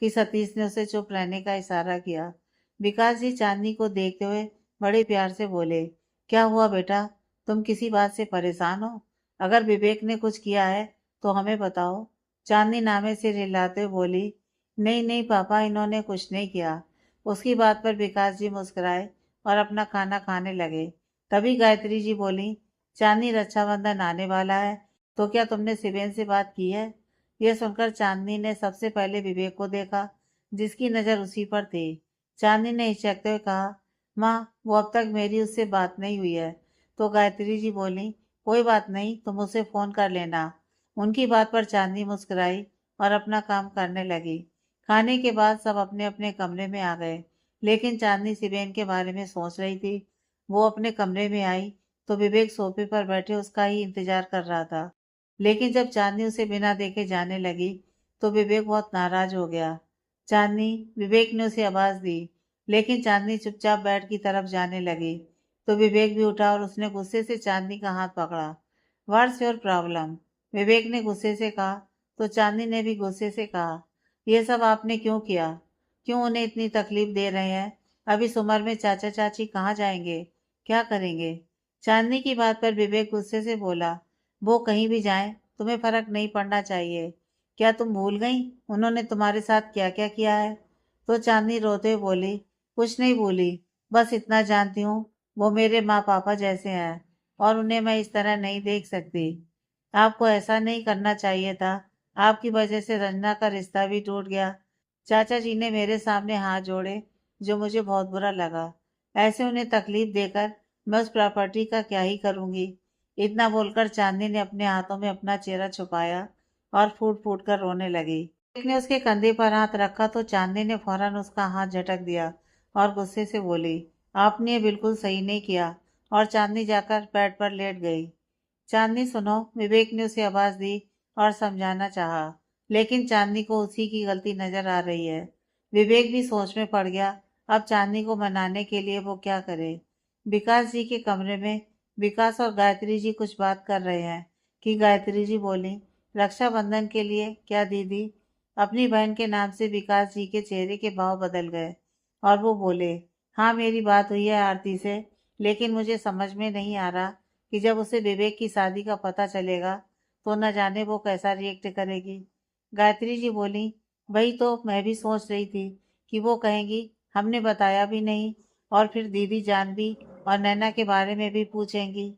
कि सतीश ने उसे चुप रहने का इशारा किया। विकास जी चांदनी को देखते हुए बड़े प्यार से बोले, क्या हुआ बेटा? तुम किसी बात से परेशान हो? अगर विवेक ने कुछ किया है तो हमें बताओ। चांदनी नामे से रिलाते हुए बोली, नहीं नहीं पापा, इन्होंने कुछ नहीं किया। उसकी बात पर विकास जी मुस्कुराए और अपना खाना खाने लगे। तभी गायत्री जी बोली, चांदनी रक्षाबंधन आने वाला है तो क्या तुमने शिवेन से बात की है? यह सुनकर चांदनी ने सबसे पहले विवेक को देखा जिसकी नज़र उसी पर थी। चांदनी ने हिचकते हुए कहा, माँ वो अब तक मेरी उससे बात नहीं हुई है। तो गायत्री जी बोली, कोई बात नहीं, तुम उसे फ़ोन कर लेना। उनकी बात पर चांदनी मुस्कुराई और अपना काम करने लगी। खाने के बाद सब अपने अपने कमरे में आ गए लेकिन चांदनी शिवेन के बारे में सोच रही थी। वो अपने कमरे में आई तो विवेक सोफे पर बैठे उसका ही इंतजार कर रहा था। लेकिन जब चांदनी उसे बिना देखे जाने लगी तो विवेक बहुत नाराज हो गया। चांदनी, विवेक ने उसे आवाज दी लेकिन चांदनी चुपचाप बेड की तरफ जाने लगी। तो विवेक भी उठा और उसने गुस्से से चांदनी का हाथ पकड़ा। What's your problem? विवेक ने गुस्से से कहा। तो चांदनी ने भी गुस्से से कहा, यह सब आपने क्यों किया? क्यों उन्हें इतनी तकलीफ दे रहे हैं? अब इस उम्र में चाचा चाची कहाँ जाएंगे? क्या करेंगे? चांदनी की बात पर विवेक गुस्से से बोला, वो कहीं भी जाएं, तुम्हें फर्क नहीं पड़ना चाहिए। क्या तुम भूल गई उन्होंने तुम्हारे साथ क्या क्या किया है? तो चांदनी रोते हुए बोली, कुछ नहीं भूली, बस इतना जानती हूँ वो मेरे माँ पापा जैसे हैं और उन्हें मैं इस तरह नहीं देख सकती। आपको ऐसा नहीं करना चाहिए था। आपकी वजह से रंजना का रिश्ता भी टूट गया। चाचा जी ने मेरे सामने हाथ जोड़े जो मुझे बहुत बुरा लगा। ऐसे उन्हें तकलीफ देकर मैं उस प्रॉपर्टी का क्या ही करूंगी। इतना बोलकर चांदनी ने अपने हाथों में अपना चेहरा छुपाया और फूट फूट कर रोने लगी। एक ने उसके कंधे पर हाथ रखा तो चांदनी ने फौरन उसका हाथ झटक दिया और गुस्से से बोली, आपने ये बिल्कुल सही नहीं किया। और चांदनी जाकर बेड पर लेट गई। चांदनी सुनो, विवेक ने उसे आवाज दी और समझाना चाहा, लेकिन चांदनी को उसी की गलती नजर आ रही है। विवेक भी सोच में पड़ गया, अब चांदनी को मनाने के लिए वो क्या करे। विकास जी के कमरे में विकास और गायत्री जी कुछ बात कर रहे हैं कि गायत्री जी बोली, रक्षाबंधन के लिए क्या दीदी? अपनी बहन के नाम से विकास जी के चेहरे के भाव बदल गए और वो बोले, हाँ मेरी बात हुई है आरती से, लेकिन मुझे समझ में नहीं आ रहा कि जब उसे विवेक की शादी का पता चलेगा तो न जाने वो कैसा रिएक्ट करेगी। गायत्री जी बोली, वही तो मैं भी सोच रही थी कि वो कहेंगी हमने बताया भी नहीं, और फिर दीदी जानवी और नैना के बारे में भी पूछेंगी।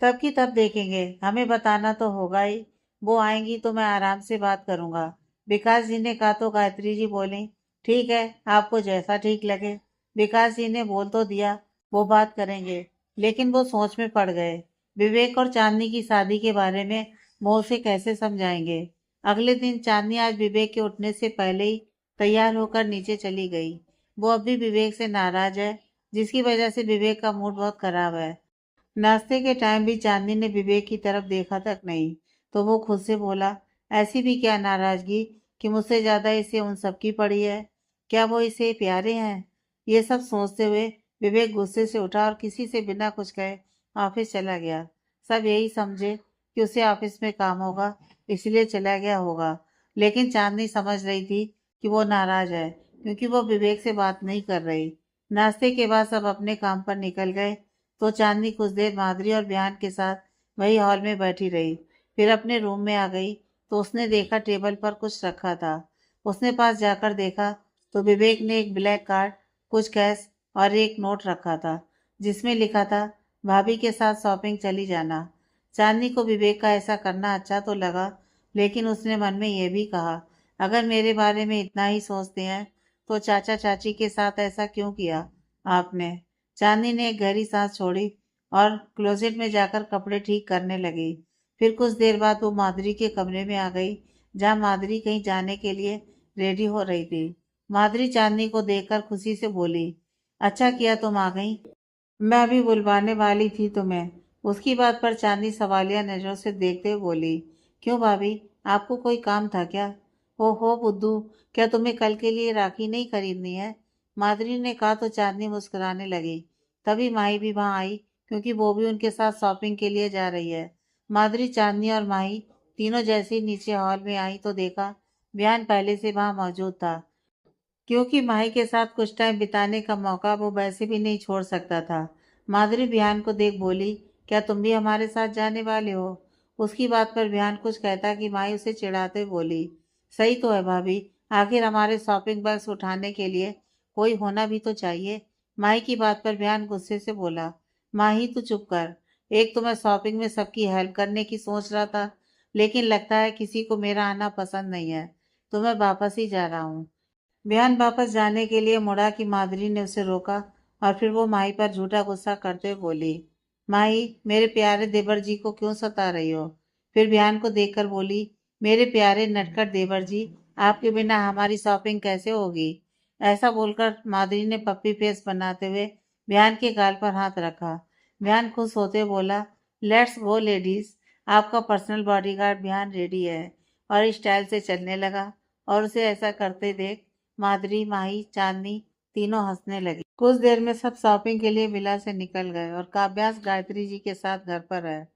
तब की तब देखेंगे, हमें बताना तो होगा ही। वो आएंगी तो मैं आराम से बात करूंगा। विकास जी ने कहा तो गायत्री जी बोली, ठीक है, आपको जैसा ठीक लगे। विकास जी ने बोल तो दिया वो बात करेंगे, लेकिन वो सोच में पड़ गए। विवेक और चांदनी की शादी के बारे में वो उसे कैसे समझाएंगे। अगले दिन चांदनी आज विवेक के उठने से पहले ही तैयार होकर नीचे चली गई। वो अब भी विवेक से नाराज है जिसकी वजह से विवेक का मूड बहुत खराब है। नाश्ते के टाइम भी चांदनी ने विवेक की तरफ देखा तक नहीं तो वो खुद से बोला, ऐसी भी क्या नाराजगी कि मुझसे ज़्यादा इसे उन सबकी पड़ी है? क्या वो इसे प्यारे हैं? ये सब सोचते हुए विवेक गुस्से से उठा और किसी से बिना कुछ कहे ऑफिस चला गया। सब यही समझे कि उसे ऑफिस में काम होगा, इसलिए चला गया होगा। लेकिन चांदनी समझ रही थी कि वो नाराज है, क्योंकि वो विवेक से बात नहीं कर रही। नाश्ते के बाद सब अपने काम पर निकल गए, तो चांदनी कुछ देर माधुरी और बयान के साथ वही हॉल में बैठी रही। फिर अपने रूम में आ गई, तो उसने देखा टेबल पर कुछ रखा था। उसने पास जाकर देखा तो विवेक ने एक ब्लैक कार्ड, कुछ कैश और एक नोट रखा था, जिसमें लिखा था, भाभी के साथ शॉपिंग चली जाना। चांदनी को विवेक का ऐसा करना अच्छा तो लगा, लेकिन उसने मन में यह भी कहा, अगर मेरे बारे में इतना ही सोचते हैं तो चाचा चाची के साथ ऐसा क्यों किया आपने? चांदनी ने एक गहरी सांस छोड़ी और क्लोजेट में जाकर कपड़े ठीक करने लगी। फिर कुछ देर बाद वो माधुरी के कमरे में आ गई, जहाँ माधुरी कहीं जाने के लिए रेडी हो रही थी। माधुरी चांदनी को देखकर खुशी से बोली, अच्छा किया तुम आ गई, मैं अभी बुलवाने वाली थी तुम्हें। उसकी बात पर चांदनी सवालिया नजरों से देखते हुए बोली, क्यों भाभी, आपको कोई काम था क्या? हो बुद्धू, क्या तुम्हें कल के लिए राखी नहीं खरीदनी है? माधुरी ने कहा तो चांदनी मुस्कुराने लगी। तभी माही भी वहां आई, क्योंकि वो भी उनके साथ शॉपिंग के लिए जा रही है। माधुरी, चांदनी और माही तीनों जैसे ही नीचे हॉल में आई तो देखा बयान पहले से वहां मौजूद था, क्योंकि माही के साथ कुछ टाइम बिताने का मौका वो वैसे भी नहीं छोड़ सकता था। माधुरी बिहान को देख बोली, क्या तुम भी हमारे साथ जाने वाले हो? उसकी बात पर बिहान कुछ कहता कि माही उसे चिढ़ाते हुए बोली, सही तो है भाभी, आखिर हमारे शॉपिंग बैग्स उठाने के लिए कोई होना भी तो चाहिए। माही की बात पर बिहान गुस्से से बोला, माही तू चुप कर। एक तो मैं शॉपिंग में सबकी हेल्प करने की सोच रहा था, लेकिन लगता है किसी को मेरा आना पसंद नहीं है, तो मैं वापस ही जा रहा हूँ। बिहान वापस जाने के लिए मुड़ा कि माधुरी ने उसे रोका, और फिर वो माही पर झूठा गुस्सा करते हुए बोली, माही, मेरे प्यारे देवर जी को क्यों सता रही हो? फिर बिहान को देखकर बोली, मेरे प्यारे नटखट देवर जी, आपके बिना हमारी शॉपिंग कैसे होगी? ऐसा बोलकर माधुरी ने पप्पी फेस बनाते हुए बिहान के गाल पर हाथ रखा। बिहान खुश होते हुए बोला, लेट्स गो लेडीज। आपका पर्सनल बॉडीगार्ड बिहान रेडी है। और स्टाइल से चलने लगा, और उसे ऐसा करते देख माधुरी, माही, चांदनी तीनों हंसने लगी। कुछ देर में सब शॉपिंग के लिए विला से निकल गए, और काव्यास गायत्री जी के साथ घर पर है।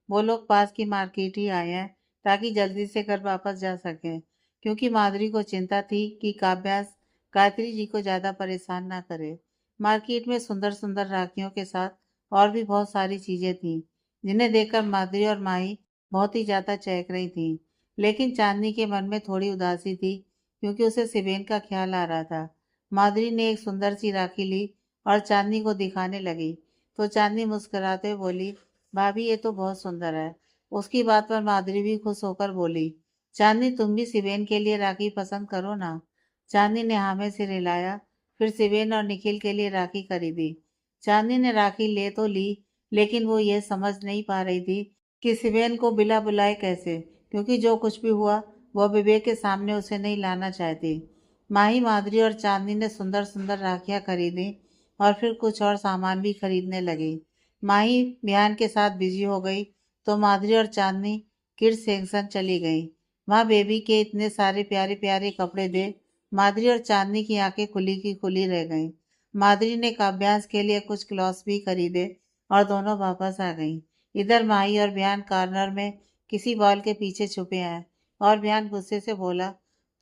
वो लोग पास की मार्केट ही आए हैं, ताकि जल्दी से घर वापस जा सकें, क्योंकि माधुरी को चिंता थी कि काव्यास गायत्री जी को ज्यादा परेशान ना करे। मार्केट में सुंदर सुंदर राखियों के साथ और भी बहुत सारी चीजें थीं, जिन्हें देखकर माधुरी और माही बहुत ही ज्यादा चहक रही थी। लेकिन चांदनी के मन में थोड़ी उदासी थी, क्योंकि उसे सिबेन का ख्याल आ रहा था। माधुरी ने एक सुंदर सी राखी ली और चांदनी को दिखाने लगी, तो चांदनी मुस्कुराते हुए बोली, भाभी ये तो बहुत सुंदर है। उसकी बात पर माधुरी भी खुश होकर बोली, चांदनी तुम भी सिबेन के लिए राखी पसंद करो ना। चांदनी ने हाँ में सिर हिलाया। फिर सिबेन और निखिल के लिए राखी खरीदी। चांदनी ने राखी ले तो ली, लेकिन वो ये समझ नहीं पा रही थी कि सिबेन को बिला बुलाए कैसे, क्योंकि जो कुछ भी हुआ वह विवेक के सामने उसे नहीं लाना चाहती। माही, माधुरी और चांदनी ने सुंदर सुंदर राखियां खरीदी, और फिर कुछ और सामान भी खरीदने लगी। माही बिहान के साथ बिजी हो गई, तो माधुरी और चांदनी किड्स सेक्शन चली गई। वहाँ बेबी के इतने सारे प्यारे प्यारे कपड़े देख माधुरी और चांदनी की आंखें खुली की खुली रह गईं। माधुरी ने काव्यांश के लिए कुछ क्लॉथ्स भी खरीदे, और दोनों वापस आ गईं। इधर माही और बिहान कॉर्नर में किसी बॉल के पीछे छुपे हैं, और बिहान गुस्से से बोला,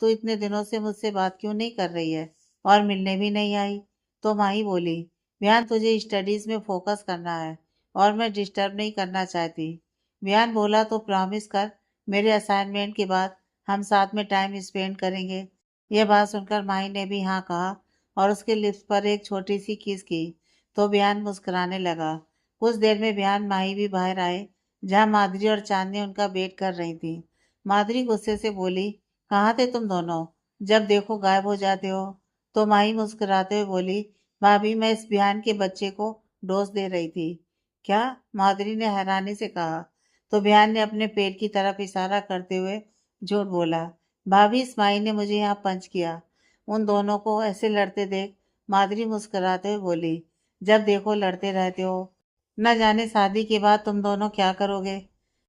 तू इतने दिनों से मुझसे बात क्यों नहीं कर रही है और मिलने भी नहीं आई? तो माही बोली, बिहान तुझे स्टडीज में फोकस करना है, और मैं डिस्टर्ब नहीं करना चाहती। बिहान बोला, तो प्रॉमिस कर, मेरे असाइनमेंट के बाद हम साथ में टाइम स्पेंड करेंगे। यह बात सुनकर माही ने भी हाँ कहा, और उसके लिप्स पर एक छोटी सी किस की, तो बिहान मुस्कुराने लगा। कुछ देर में बिहान माही भी बाहर आए, जहाँ माधुरी और चांदनी उनका वेट कर रही थी। माधुरी गुस्से से बोली, कहाँ थे तुम दोनों? जब देखो गायब हो जाते हो। तो माही मुस्कुराते हुए बोली, भाभी मैं इस बिहान के बच्चे को डोज दे रही थी। क्या? माधुरी ने हैरानी से कहा। तो बिहान ने अपने पेट की तरफ इशारा करते हुए झूठ बोला, भाभी इस माही ने मुझे यहाँ पंच किया। उन दोनों को ऐसे लड़ते देख माधुरी मुस्कुराते हुए बोली, जब देखो लड़ते रहते हो, न जाने शादी के बाद तुम दोनों क्या करोगे?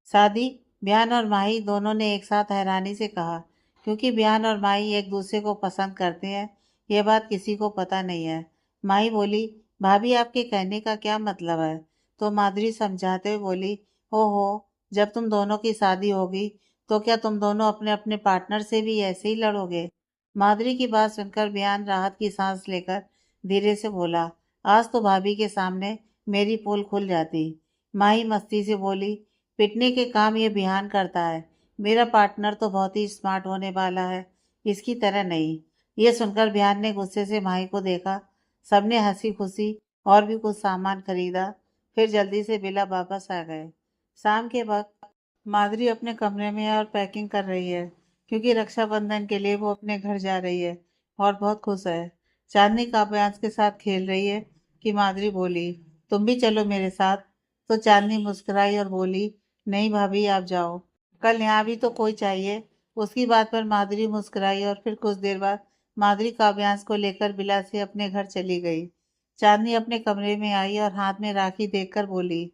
शादी? बिहान और माही दोनों ने एक साथ हैरानी से कहा, क्योंकि बिहान और माही एक दूसरे को पसंद करते हैं, यह बात किसी को पता नहीं है। माही बोली, भाभी आपके कहने का क्या मतलब है? तो माधुरी समझाते हुए बोली, हो जब तुम दोनों की शादी होगी तो क्या तुम दोनों अपने अपने पार्टनर से भी ऐसे ही लड़ोगे? माधुरी की बात सुनकर बिहान राहत की सांस लेकर धीरे से बोला, आज तो भाभी के सामने मेरी पोल खुल जाती। माही मस्ती से बोली, पिटने के काम ये बिहान करता है, मेरा पार्टनर तो बहुत ही स्मार्ट होने वाला है, इसकी तरह नहीं। ये सुनकर बिहान ने गुस्से से माही को देखा। सबने हंसी खुशी और भी कुछ सामान खरीदा, फिर जल्दी से विला वापस आ गए। शाम के वक्त माधुरी अपने कमरे में है और पैकिंग कर रही है, क्योंकि रक्षाबंधन के लिए वो अपने घर जा रही है और बहुत खुश है। चांदनी काव्यांश के साथ खेल रही है कि माधुरी बोली, तुम भी चलो मेरे साथ। तो चांदनी मुस्कुराई और बोली, नहीं भाभी आप जाओ, कल यहाँ भी तो कोई चाहिए। उसकी बात पर माधुरी मुस्कुराई और फिर कुछ देर बाद माधुरी काव्यांश को लेकर बिला से अपने घर चली गई। चांदनी अपने कमरे में आई और हाथ में राखी देखकर बोली,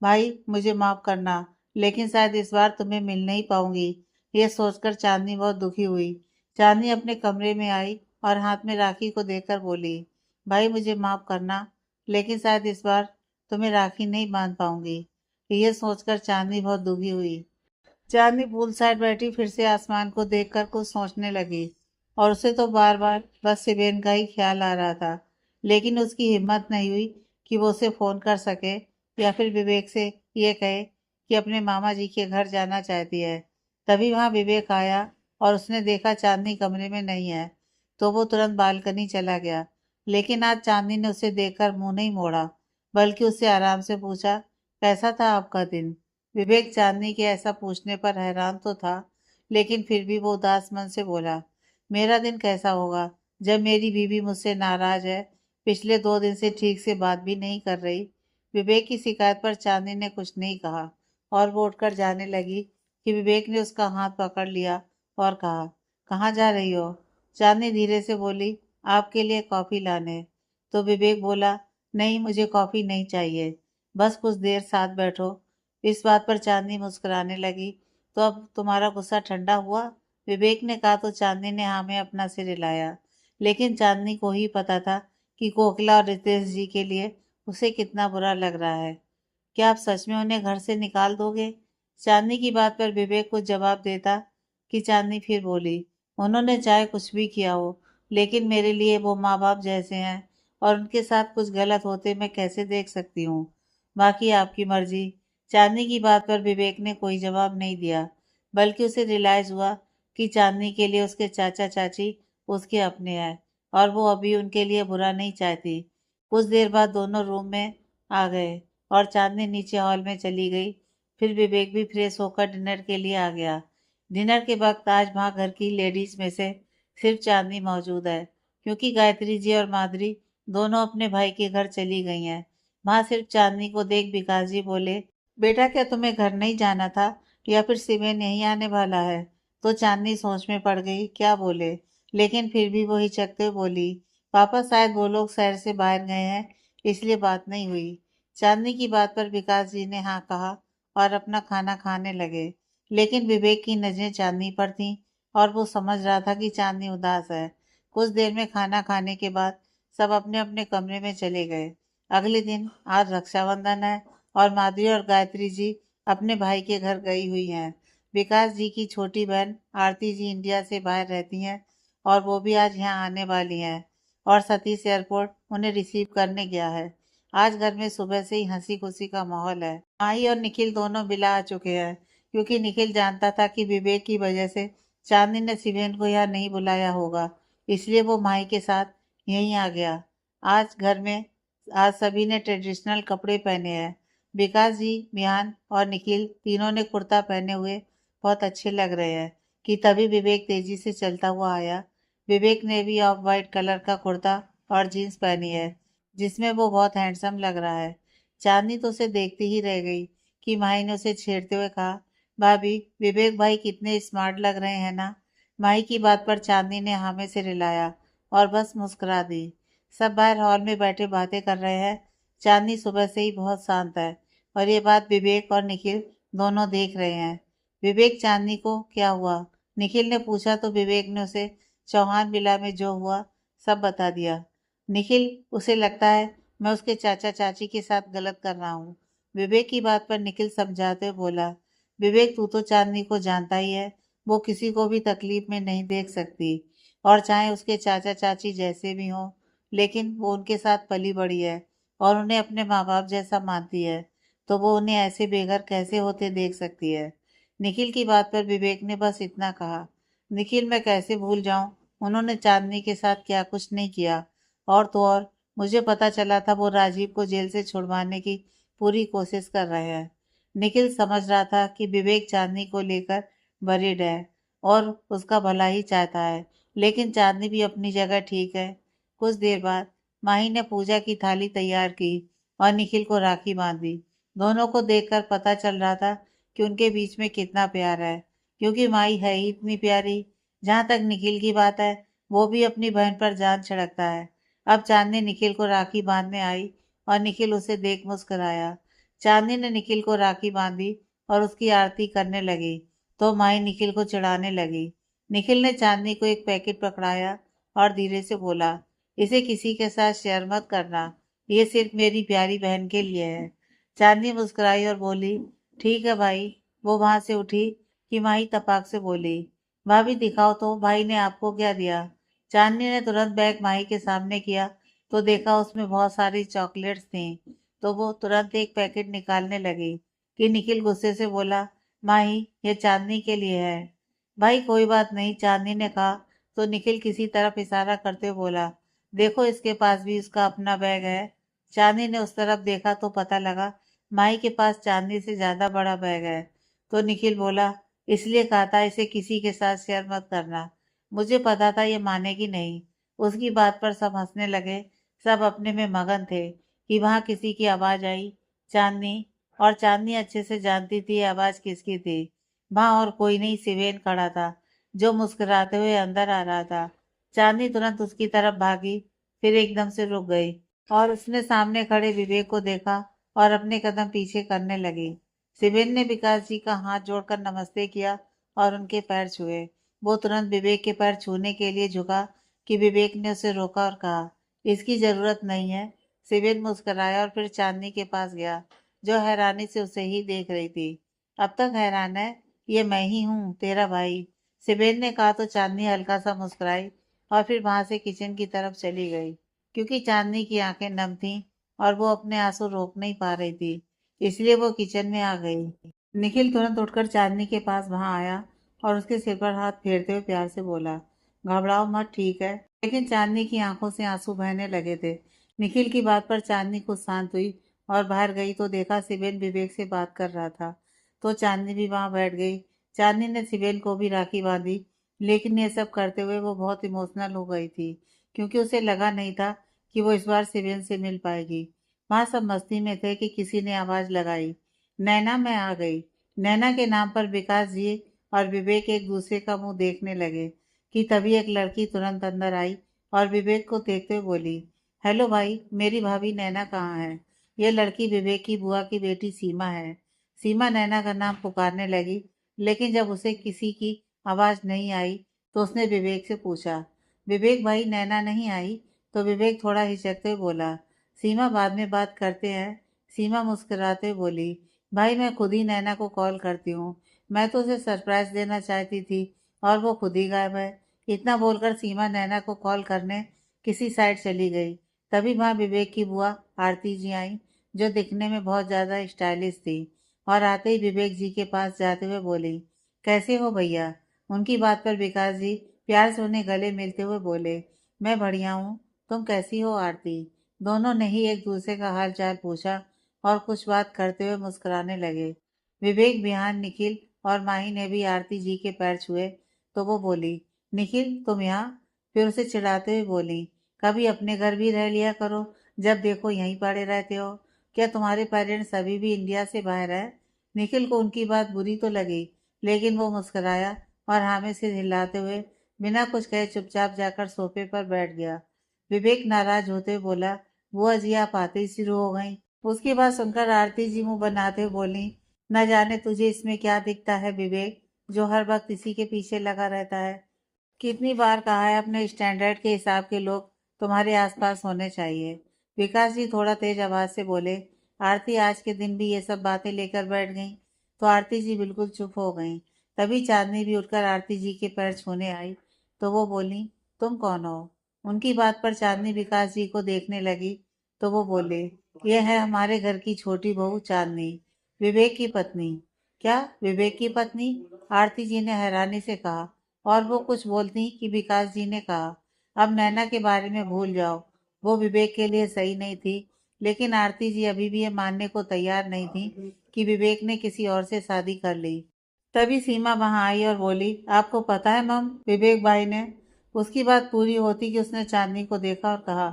भाई मुझे माफ करना, लेकिन शायद इस बार तुम्हें मिल नहीं पाऊंगी। ये सोचकर चांदनी बहुत दुखी हुई। चांदनी अपने कमरे में आई और हाथ में राखी को देखकर बोली, भाई मुझे माफ करना, लेकिन शायद इस बार तुम्हें राखी नहीं बांध पाऊंगी। ये सोचकर चांदनी बहुत दुखी हुई। चांदनी पूल साइड बैठी फिर से आसमान को देखकर कुछ सोचने लगी, और उसे तो बार बार बस सिबेन का ही ख्याल आ रहा था। लेकिन उसकी हिम्मत नहीं हुई कि वो उसे फोन कर सके या फिर विवेक से ये कहे कि अपने मामा जी के घर जाना चाहती है। तभी वहां विवेक आया और उसने देखा चांदनी कमरे में नहीं है, तो वो तुरंत बालकनी चला गया। लेकिन आज चांदनी ने उसे देखकर मुंह नहीं मोड़ा, बल्कि उससे आराम से पूछा, कैसा था आपका दिन? विवेक चांदनी के ऐसा पूछने पर हैरान तो था, लेकिन फिर भी वो उदास मन से बोला, मेरा दिन कैसा होगा जब मेरी बीवी मुझसे नाराज है, पिछले 2 दिन से ठीक से बात भी नहीं कर रही। विवेक की शिकायत पर चांदनी ने कुछ नहीं कहा और वो उठकर जाने लगी कि विवेक ने उसका हाथ पकड़ लिया और कहा, कहाँ जा रही हो? चांदनी धीरे से बोली, आपके लिए कॉफी लाने। तो विवेक बोला, नहीं मुझे कॉफी नहीं चाहिए, बस कुछ देर साथ बैठो। इस बात पर चांदनी मुस्कुराने लगी, तो अब तुम्हारा गुस्सा ठंडा हुआ? विवेक ने कहा तो चांदनी ने हाँ में अपना सिर हिलाया। लेकिन चांदनी को ही पता था कि कोकिला और रितेश जी के लिए उसे कितना बुरा लग रहा है। क्या आप सच में उन्हें घर से निकाल दोगे? चांदनी की बात पर विवेक कुछ जवाब देता कि चांदनी फिर बोली, उन्होंने चाहे कुछ भी किया हो, लेकिन मेरे लिए वो माँ बाप जैसे हैं, और उनके साथ कुछ गलत होते मैं कैसे देख सकती हूँ? बाकी आपकी मर्जी। चांदनी की बात पर विवेक ने कोई जवाब नहीं दिया, बल्कि उसे रियलाइज हुआ कि चांदनी के लिए उसके चाचा चाची उसके अपने हैं, और वो अभी उनके लिए बुरा नहीं चाहती। कुछ देर बाद दोनों रूम में आ गए और चांदनी नीचे हॉल में चली गई। फिर विवेक भी फ्रेश होकर डिनर के लिए आ गया। डिनर के वक्त आज वहाँ घर की लेडीज में से सिर्फ चांदनी मौजूद है, क्योंकि गायत्री जी और माधुरी दोनों अपने भाई के घर चली गई हैं। वहाँ सिर्फ चांदनी को देख विकास जी बोले, बेटा क्या तुम्हें घर नहीं जाना था, या फिर सिवेन यहीं आने वाला है? तो चांदनी सोच में पड़ गई क्या बोले, लेकिन फिर भी वो हिचकते हुए बोली, पापा शायद वो लोग शहर से बाहर गए हैं, इसलिए बात नहीं हुई। चांदनी की बात पर विकास जी ने हाँ कहा और अपना खाना खाने लगे। लेकिन विवेक की नजरें चांदनी पर थीं और वो समझ रहा था कि चांदनी उदास है। कुछ देर में खाना खाने के बाद सब अपने अपने कमरे में चले गए। अगले दिन आज रक्षाबंधन है और माधुरी और गायत्री जी अपने भाई के घर गई हुई हैं। विकास जी की छोटी बहन आरती जी इंडिया से बाहर रहती हैं और वो भी आज यहाँ आने वाली हैं, और सतीश एयरपोर्ट उन्हें रिसीव करने गया है। आज घर में सुबह से ही हंसी खुशी का माहौल है। माही और निखिल दोनों बिला आ चुके हैं, क्योंकि निखिल जानता था कि विवेक की वजह से चांदनी ने शिवेन को यहाँ नहीं बुलाया होगा, इसलिए वो माही के साथ यहीं आ गया। आज सभी ने ट्रेडिशनल कपड़े पहने हैं। विकास जी, मिहान और निखिल तीनों ने कुर्ता पहने हुए बहुत अच्छे लग रहे हैं कि तभी विवेक तेजी से चलता हुआ आया। विवेक ने भी ऑफ वाइट कलर का कुर्ता और जीन्स पहनी है, जिसमें वो बहुत हैंडसम लग रहा है। चांदनी तो उसे देखती ही रह गई कि माही ने उसे छेड़ते हुए कहा, भाभी विवेक भाई कितने स्मार्ट लग रहे हैं ना? माही की बात पर चांदनी ने हाँ में सिर हिलाया और बस मुस्कुरा दी। सब बाहर हॉल में बैठे बातें कर रहे हैं। चांदनी सुबह से ही बहुत शांत है, और ये बात विवेक और निखिल दोनों देख रहे हैं। विवेक चांदनी को क्या हुआ, निखिल ने पूछा तो विवेक ने उसे चौहान विला में जो हुआ सब बता दिया। निखिल, उसे लगता है मैं उसके चाचा चाची के साथ गलत कर रहा हूँ। विवेक की बात पर निखिल समझाते हुए बोला, विवेक तू तो चांदनी को जानता ही है, वो किसी को भी तकलीफ में नहीं देख सकती, और चाहे उसके चाचा चाची जैसे भी हों, लेकिन वो उनके साथ पली बड़ी है और उन्हें अपने माँ बाप जैसा मानती है, तो वो उन्हें ऐसे बेघर कैसे होते देख सकती है। निखिल की बात पर विवेक ने बस इतना कहा, निखिल मैं कैसे भूल जाऊं, उन्होंने चांदनी के साथ क्या कुछ नहीं किया, और तो और मुझे पता चला था वो राजीव को जेल से छुड़वाने की पूरी कोशिश कर रहे हैं। निखिल समझ रहा था कि विवेक चांदनी को लेकर वरीड है और उसका भला ही चाहता है, लेकिन चांदनी भी अपनी जगह ठीक है। कुछ देर बाद माही ने पूजा की थाली तैयार की और निखिल को राखी बांधी। दोनों को देखकर पता चल रहा था कि उनके बीच में कितना प्यार है, क्योंकि माही है ही इतनी प्यारी। जहाँ तक निखिल की बात है, वो भी अपनी बहन पर जान छिड़कता है। अब चांदनी निखिल को राखी बांधने आई और निखिल उसे देख मुस्कुराया। चांदनी ने निखिल को राखी बांधी और उसकी आरती करने लगी, तो माही निखिल को चिढ़ाने लगी। निखिल ने चांदनी को एक पैकेट पकड़ाया और धीरे से बोला, इसे किसी के साथ शेयर मत करना, ये सिर्फ मेरी प्यारी बहन के लिए है। चांदनी मुस्कुराई और बोली, ठीक है भाई। वो वहां से उठी कि माही तपाक से बोली, भाभी दिखाओ तो भाई ने आपको क्या दिया। चांदनी ने तुरंत बैग माही के सामने किया तो देखा उसमें बहुत सारी चॉकलेट्स थी, तो वो तुरंत एक पैकेट निकालने लगी कि निखिल गुस्से से बोला, माही ये चांदनी के लिए है। भाई कोई बात नहीं, चांदनी ने कहा, तो निखिल किसी तरफ इशारा करते हुए बोला, देखो इसके पास भी उसका अपना बैग है। चांदनी ने उस तरफ देखा तो पता लगा माही के पास चांदनी से ज्यादा बड़ा बैग है। तो निखिल बोला, इसलिए कहा था इसे किसी के साथ शेयर मत करना, मुझे पता था ये मानेगी नहीं। उसकी बात पर सब हंसने लगे। सब अपने में मगन थे कि वहां किसी की आवाज आई, चांदनी। और चांदनी अच्छे से जानती थी ये आवाज किसकी थी। वहां और कोई नहीं, सिवेन खड़ा था, जो मुस्कुराते हुए अंदर आ रहा था। चांदनी तुरंत उसकी तरफ भागी, फिर एकदम से रुक गई और उसने सामने खड़े विवेक को देखा और अपने कदम पीछे करने लगी। सिवेन ने विकास जी का हाथ जोड़कर नमस्ते किया और उनके पैर छुए। वो तुरंत विवेक के पैर छूने के लिए झुका कि विवेक ने उसे रोका और कहा, इसकी जरूरत नहीं है। सिवेन मुस्कुराया और फिर चांदनी के पास गया, जो हैरानी से उसे ही देख रही थी। अब तक हैरान है, ये मैं ही हूँ, तेरा भाई। सिबेन ने कहा तो चांदनी हल्का सा मुस्कुराई और फिर वहां से किचन की तरफ चली गई, क्योंकि चांदनी की आंखें नम थीं और वो अपने आंसू रोक नहीं पा रही थी, इसलिए वो किचन में आ गई। निखिल तुरंत उठकर चांदनी के पास वहां आया और उसके सिर पर हाथ फेरते हुए प्यार से बोला, घबराओ मत, ठीक है। लेकिन चांदनी की आंखों से आंसू बहने लगे थे। निखिल की बात पर चांदनी कुछ शांत हुई और बाहर गई तो देखा सिबेन विवेक से बात कर रहा था, तो चांदनी भी वहां बैठ गई। चांदनी ने सिबेन को भी राखी बांधी, लेकिन ये सब करते हुए वो बहुत इमोशनल हो गई थी, क्योंकि उसे लगा नहीं था कि वो इस बार सिबेन से मिल पाएगी। वहां सब मस्ती में थे कि किसी ने आवाज लगाई, नैना मैं आ गई। नैना के नाम पर विकास जी और विवेक एक दूसरे का मुंह देखने लगे कि तभी एक लड़की तुरंत अंदर आई और विवेक को देखते हुए बोली, हेलो भाई, मेरी भाभी नैना कहाँ है। यह लड़की विवेक की बुआ की बेटी सीमा है। सीमा नैना का नाम पुकारने लगी, लेकिन जब उसे किसी की आवाज नहीं आई तो उसने विवेक से पूछा, विवेक भाई नैना नहीं आई। तो विवेक थोड़ा हिचकते हुए बोला, सीमा बाद में बात करते हैं। सीमा मुस्कुराते हुए बोली, भाई मैं खुद ही नैना को कॉल करती हूँ, मैं तो उसे सरप्राइज देना चाहती थी और वो खुद ही गायब है। इतना बोलकर सीमा नैना को कॉल करने किसी साइड चली गई। तभी वहां विवेक की बुआ आरती जी आई, जो दिखने में बहुत ज्यादा स्टाइलिश थी, और आते ही विवेक जी के पास जाते हुए बोली, कैसे हो भैया। उनकी बात पर विकास जी प्यार से उन्हें गले मिलते हुए बोले, मैं बढ़िया हूँ, तुम कैसी हो आरती। दोनों ने ही एक दूसरे का हाल चाल पूछा और कुछ बात करते हुए मुस्कुराने लगे। विवेक, बिहान, निखिल और माही ने भी आरती जी के पैर छुए तो वो बोली, निखिल तुम यहाँ। फिर उसे चिढ़ाते हुए बोली, कभी अपने घर भी रह लिया करो, जब देखो यहीं पड़े रहते हो। क्या तुम्हारे पेरेंट्स अभी भी इंडिया से बाहर है। निखिल को उनकी बात बुरी तो लगी, लेकिन वो मुस्कुराया और हाँ में से हिलाते हुए बिना कुछ कहे चुपचाप जाकर सोफे पर बैठ गया। विवेक नाराज होते हुए बोला, बुआ जी आप आते ही शुरू हो गई। उसकी बात सुनकर आरती जी मुंह बनाते हुए बोली, न जाने तुझे इसमें क्या दिखता है विवेक, जो हर वक्त इसी के पीछे लगा रहता है। कितनी बार कहा है अपने स्टैंडर्ड के हिसाब के लोग तुम्हारे आसपास होने चाहिए। विकास जी थोड़ा तेज आवाज से बोले। आरती आज के दिन भी ये सब बातें लेकर बैठ गई तो आरती जी बिल्कुल चुप हो गई। तभी चांदनी भी उठकर आरती जी के पैर छूने आई तो वो बोली, तुम कौन हो? उनकी बात पर चांदनी विकास जी को देखने लगी तो वो बोले, ये है हमारे घर की छोटी बहू चांदनी, विवेक की पत्नी। क्या विवेक की पत्नी? आरती जी ने हैरानी से कहा। और वो कुछ बोलती कि विकास जी ने कहा, अब नैना के बारे में भूल जाओ, वो विवेक के लिए सही नहीं थी। लेकिन आरती जी अभी भी ये मानने को तैयार नहीं थी कि विवेक ने किसी और से शादी कर ली। तभी सीमा वहां आई और बोली, आपको पता है मम, विवेक भाई ने। उसकी बात पूरी होती कि उसने चांदनी को देखा और कहा,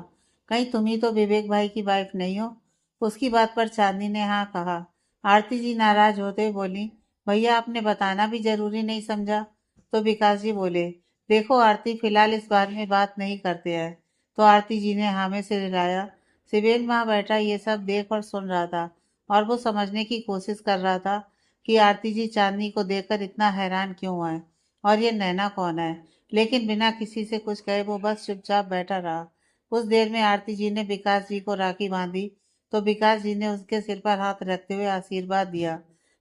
कहीं तुम ही तो विवेक भाई की वाइफ नहीं हो? उसकी बात पर चांदनी ने हाँ कहा। आरती जी नाराज होते हुए बोली, भैया आपने बताना भी जरूरी नहीं समझा। तो विकास जी बोले, देखो आरती, फिलहाल इस बारे में बात नहीं करते हैं। तो आरती जी ने हाँ में सिर हिलाया। शिवेन वहां बैठा ये सब देख और सुन रहा था और वो समझने की कोशिश कर रहा था कि आरती जी चांदनी को देखकर इतना हैरान क्यों है और ये नैना कौन है। लेकिन बिना किसी से कुछ कहे वो बस चुपचाप बैठा रहा। उस देर में आरती जी ने विकास जी को राखी बांधी तो विकास जी ने उसके सिर पर हाथ रखते हुए आशीर्वाद दिया।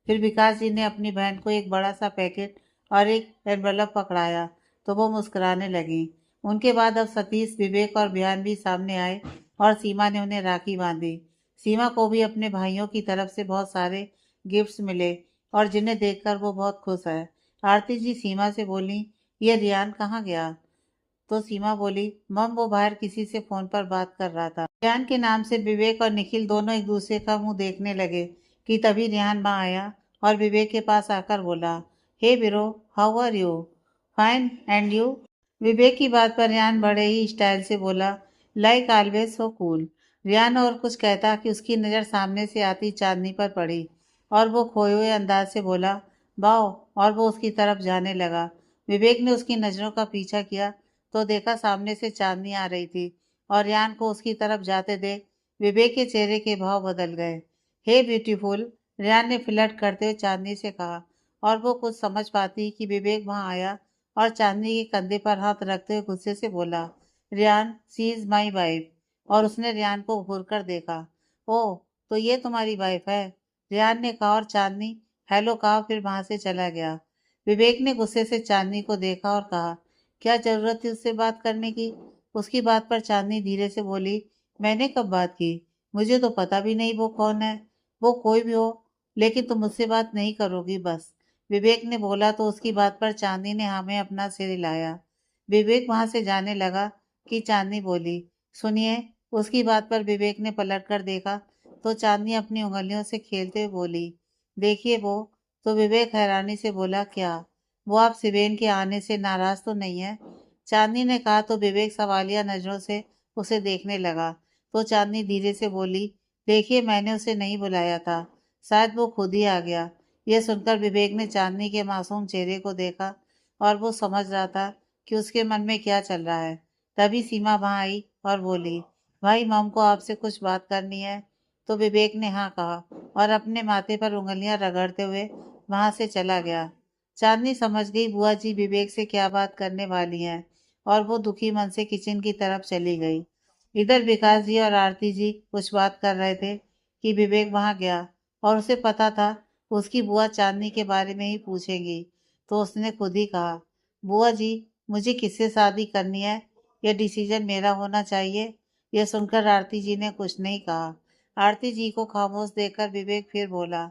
फिर विकास जी ने अपनी बहन को एक बड़ा सा पैकेट और एक एनवलप पकड़ाया तो वो मुस्कुराने लगी। उनके बाद अब सतीश, विवेक और बयान भी सामने आए और सीमा ने उन्हें राखी बांधी। सीमा को भी अपने भाइयों की तरफ से बहुत सारे गिफ्ट्स मिले और जिन्हें देखकर वो बहुत खुश है। आरती जी सीमा से बोली, ये रियान कहाँ गया? तो सीमा बोली, मम वो बाहर किसी से फोन पर बात कर रहा था। रियान के नाम से विवेक और निखिल दोनों एक दूसरे का मुंह देखने लगे कि तभी रियान वहां आया और विवेक के पास आकर बोला, hey bro, how are you? Fine, and you? Vivek की बात पर रियान बड़े ही स्टाइल से बोला, like always so cool. Riyan और कुछ कहता कि उसकी नज़र सामने से आती चांदनी पर पड़ी और वो खोए हुए अंदाज से बोला, वाओ, और वो उसकी तरफ जाने लगा। विवेक ने उसकी नज़रों का पीछा किया तो देखा सामने से चांदनी आ रही थी और रियान को उसकी तरफ जाते देख विवेक के चेहरे के भाव बदल गए। हे ब्यूटीफुल, रियान ने फ्लर्ट करते हुए चांदनी से कहा और वो कुछ समझ पाती कि विवेक वहां आया और चांदनी के कंधे पर हाथ रखते हुए गुस्से से बोला, रियान, सी इज माई वाइफ। और उसने रियान को घूर कर देखा। ओह, तो ये तुम्हारी वाइफ है? रियान ने कहा और चांदनी हेलो कहा, फिर वहां से चला गया। विवेक ने गुस्से से चांदनी को देखा और कहा, क्या जरूरत थी उससे बात करने की? उसकी बात पर चांदनी धीरे से बोली, मैंने कब बात की? मुझे तो पता भी नहीं वो कौन है। वो कोई भी हो, लेकिन तुम मुझसे बात नहीं करोगी बस। विवेक ने बोला तो उसकी बात पर चांदनी ने हमें अपना सिर हिलाया। विवेक वहां से जाने लगा कि चांदनी बोली, सुनिए। उसकी बात पर विवेक ने पलट कर देखा तो चांदनी अपनी उंगलियों से खेलते हुए बोली, देखिए वो। तो विवेक हैरानी से बोला, क्या? वो आप सिवेन के आने से नाराज तो नहीं है? चांदनी ने कहा तो विवेक सवालिया नजरों से उसे देखने लगा। तो चांदनी धीरे से बोली, देखिए मैंने उसे नहीं बुलाया था, शायद वो खुद ही आ गया। यह सुनकर विवेक ने चांदनी के मासूम चेहरे को देखा और वो समझ रहा था कि उसके मन में क्या चल रहा है। तभी सीमा वहां आई और बोली, भाई मॉम को आपसे कुछ बात करनी है। तो विवेक ने हाँ कहा और अपने माथे पर उंगलियां रगड़ते हुए वहां से चला गया। चांदनी समझ गई बुआ जी विवेक से क्या बात करने वाली हैं और वो दुखी मन से किचन की तरफ चली गई। इधर विकास जी और आरती जी कुछ बात कर रहे थे कि विवेक वहां गया और उसे पता था उसकी बुआ चांदनी के बारे में ही पूछेगी। तो उसने खुद ही कहा, बुआ जी, मुझे किससे शादी करनी है यह डिसीजन मेरा होना चाहिए। यह सुनकर आरती जी ने कुछ नहीं कहा। आरती जी को खामोश देखकर विवेक फिर बोला,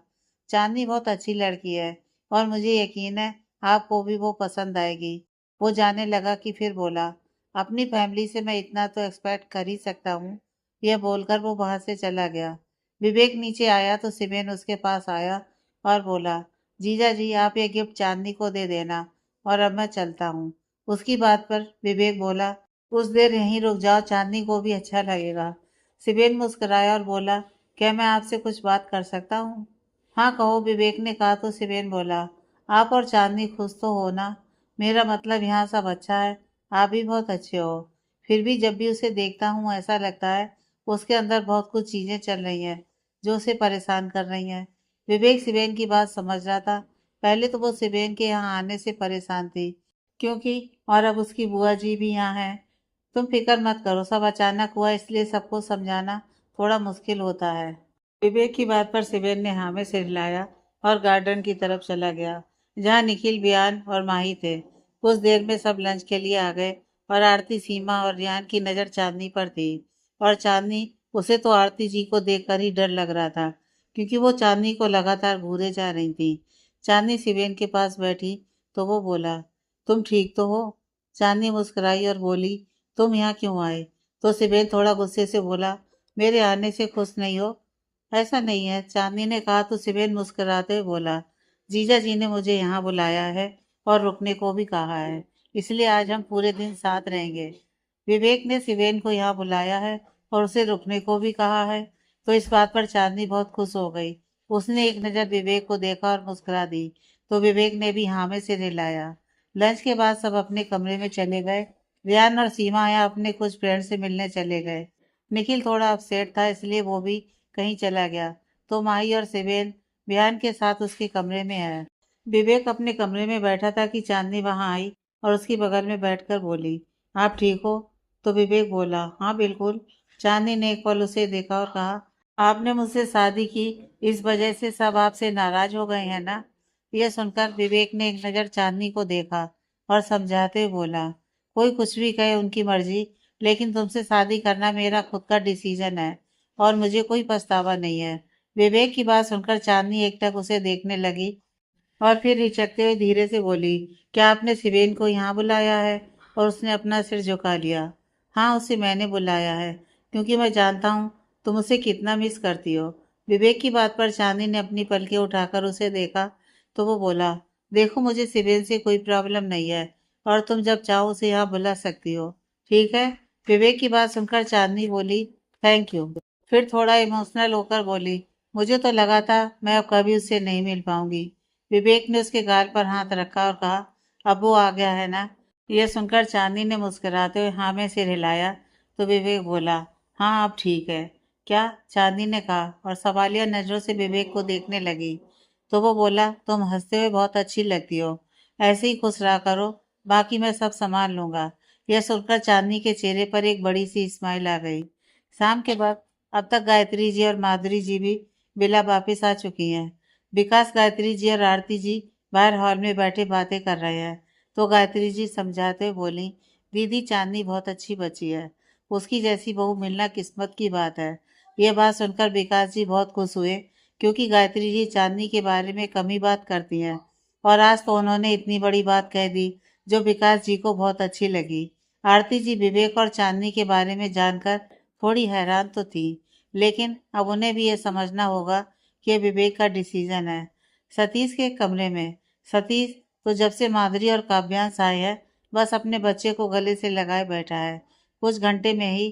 चांदनी बहुत अच्छी लड़की है और मुझे यकीन है आपको भी वो पसंद आएगी। वो जाने लगा कि फिर बोला, अपनी फैमिली से मैं इतना तो एक्सपेक्ट कर ही सकता हूँ। यह बोलकर वो वहां से चला गया। विवेक नीचे आया तो सिमेन उसके पास आया और बोला, जीजा जी आप ये गिफ्ट चांदनी को दे देना और अब मैं चलता हूँ। उसकी बात पर विवेक बोला, कुछ देर यहीं रुक जाओ, चांदनी को भी अच्छा लगेगा। सिमेन मुस्कुराया और बोला, क्या मैं आपसे कुछ बात कर सकता हूँ? हाँ कहो, विवेक ने कहा तो सिमेन बोला, आप और चांदनी खुश तो हो ना? मेरा मतलब यहाँ सब अच्छा है, आप भी बहुत अच्छे हो। फिर भी जब भी उसे देखता हूँ ऐसा लगता है उसके अंदर बहुत कुछ चीजें चल रही हैं जो उसे परेशान कर रही हैं। विवेक सिवेन की बात समझ रहा था पहले तो वो सिबेन के यहाँ आने से परेशान थी, क्योंकि और अब उसकी बुआ जी भी यहाँ हैं। तुम फिक्र मत करो, सब अचानक हुआ, इसलिए सबको समझाना थोड़ा मुश्किल होता है। विवेक की बात पर सिबेन ने हाँ में सिर हिलाया और गार्डन की तरफ चला गया, जहाँ निखिल, बियान और माही थे। कुछ देर में सब लंच के लिए आ गए और आरती, सीमा और रियान की नज़र चांदनी पर थी। और चांदनी, उसे तो आरती जी को देखकर ही डर लग रहा था, क्योंकि वो चांदनी को लगातार घूरे जा रही थी। चांदनी सिबेन के पास बैठी तो वो बोला, तुम ठीक तो हो? चांदनी मुस्कुराई और बोली, तुम यहाँ क्यों आए? तो सिबेन थोड़ा गुस्से से बोला, मेरे आने से खुश नहीं हो? ऐसा नहीं है, चांदनी ने कहा तो सिबेन मुस्कुराते हुए बोला, जीजा जी ने मुझे यहाँ बुलाया है और रुकने को भी कहा है, इसलिए आज हम पूरे दिन साथ रहेंगे। विवेक ने सिबेन को यहाँ बुलाया है और उसे रुकने को भी कहा है, तो इस बात पर चांदनी बहुत खुश हो गई। उसने एक नज़र विवेक को देखा और मुस्कुरा दी, तो विवेक ने भी हाँ में सिर हिलाया। लंच के बाद सब अपने कमरे में चले गए। रियान और सीमा यहाँ अपने कुछ फ्रेंड से मिलने चले गए। निखिल थोड़ा अपसेट था, इसलिए वो भी कहीं चला गया, तो माही और सिबेन बियान के साथ उसके कमरे में आया। विवेक अपने कमरे में बैठा था कि चांदनी वहां आई और उसकी बगल में बैठकर बोली, आप ठीक हो? तो विवेक बोला, हाँ बिल्कुल। चांदनी ने एक पल उसे देखा और कहा, आपने मुझसे शादी की, इस वजह से सब आपसे नाराज हो गए हैं ना? यह सुनकर विवेक ने एक नज़र चांदनी को देखा और समझाते हुए बोला, कोई कुछ भी कहे, उनकी मर्जी, लेकिन तुमसे शादी करना मेरा खुद का डिसीजन है और मुझे कोई पछतावा नहीं है। विवेक की बात सुनकर चांदनी एकटक उसे देखने लगी और फिर हिचकते हुए धीरे से बोली, क्या आपने सिबेन को यहाँ बुलाया है? और उसने अपना सिर झुका लिया। हाँ, उसे मैंने बुलाया है, क्योंकि मैं जानता हूँ तुम उसे कितना मिस करती हो। विवेक की बात पर चांदनी ने अपनी पलकें उठाकर उसे देखा, तो वो बोला, देखो मुझे सिबेन से कोई प्रॉब्लम नहीं है और तुम जब चाहो उसे यहाँ बुला सकती हो, ठीक है? विवेक की बात सुनकर चांदनी बोली, थैंक यू। फिर थोड़ा इमोशनल होकर बोली, मुझे तो लगा था मैं अब कभी उससे नहीं मिल पाऊंगी। विवेक ने उसके गाल पर हाथ रखा और कहा, अब वो आ गया है ना? यह सुनकर चांदनी ने मुस्कुराते हुए हाँ में सिर हिलाया, तो विवेक बोला, हाँ अब ठीक है। क्या? चांदनी ने कहा और सवालिया नजरों से विवेक को देखने लगी। तो वो बोला, तुम हंसते हुए बहुत अच्छी लगती हो, ऐसे ही खुश रहा करो, बाकी मैं सब संभाल लूंगा। यह सुनकर चांदनी के चेहरे पर एक बड़ी सी स्माइल आ गई। शाम के वक्त अब तक गायत्री जी और माधुरी जी भी विला वापस आ चुकी हैं। विकास, गायत्री जी और आरती जी बाहर हॉल में बैठे बातें कर रहे हैं, तो गायत्री जी समझाते हुए बोली, दीदी चांदनी बहुत अच्छी बच्ची है, उसकी जैसी बहू मिलना किस्मत की बात है। यह बात सुनकर विकास जी बहुत खुश हुए, क्योंकि गायत्री जी चांदनी के बारे में कम ही बात करती हैं, और आज तो उन्होंने इतनी बड़ी बात कह दी जो विकास जी को बहुत अच्छी लगी। आरती जी विवेक और चांदनी के बारे में जानकर थोड़ी हैरान तो थी, लेकिन अब उन्हें भी ये समझना होगा कि ये विवेक का डिसीजन है। सतीश के कमरे में सतीश तो जब से माधुरी और काव्यांश आए हैं, बस अपने बच्चे को गले से लगाए बैठा है। कुछ घंटे में ही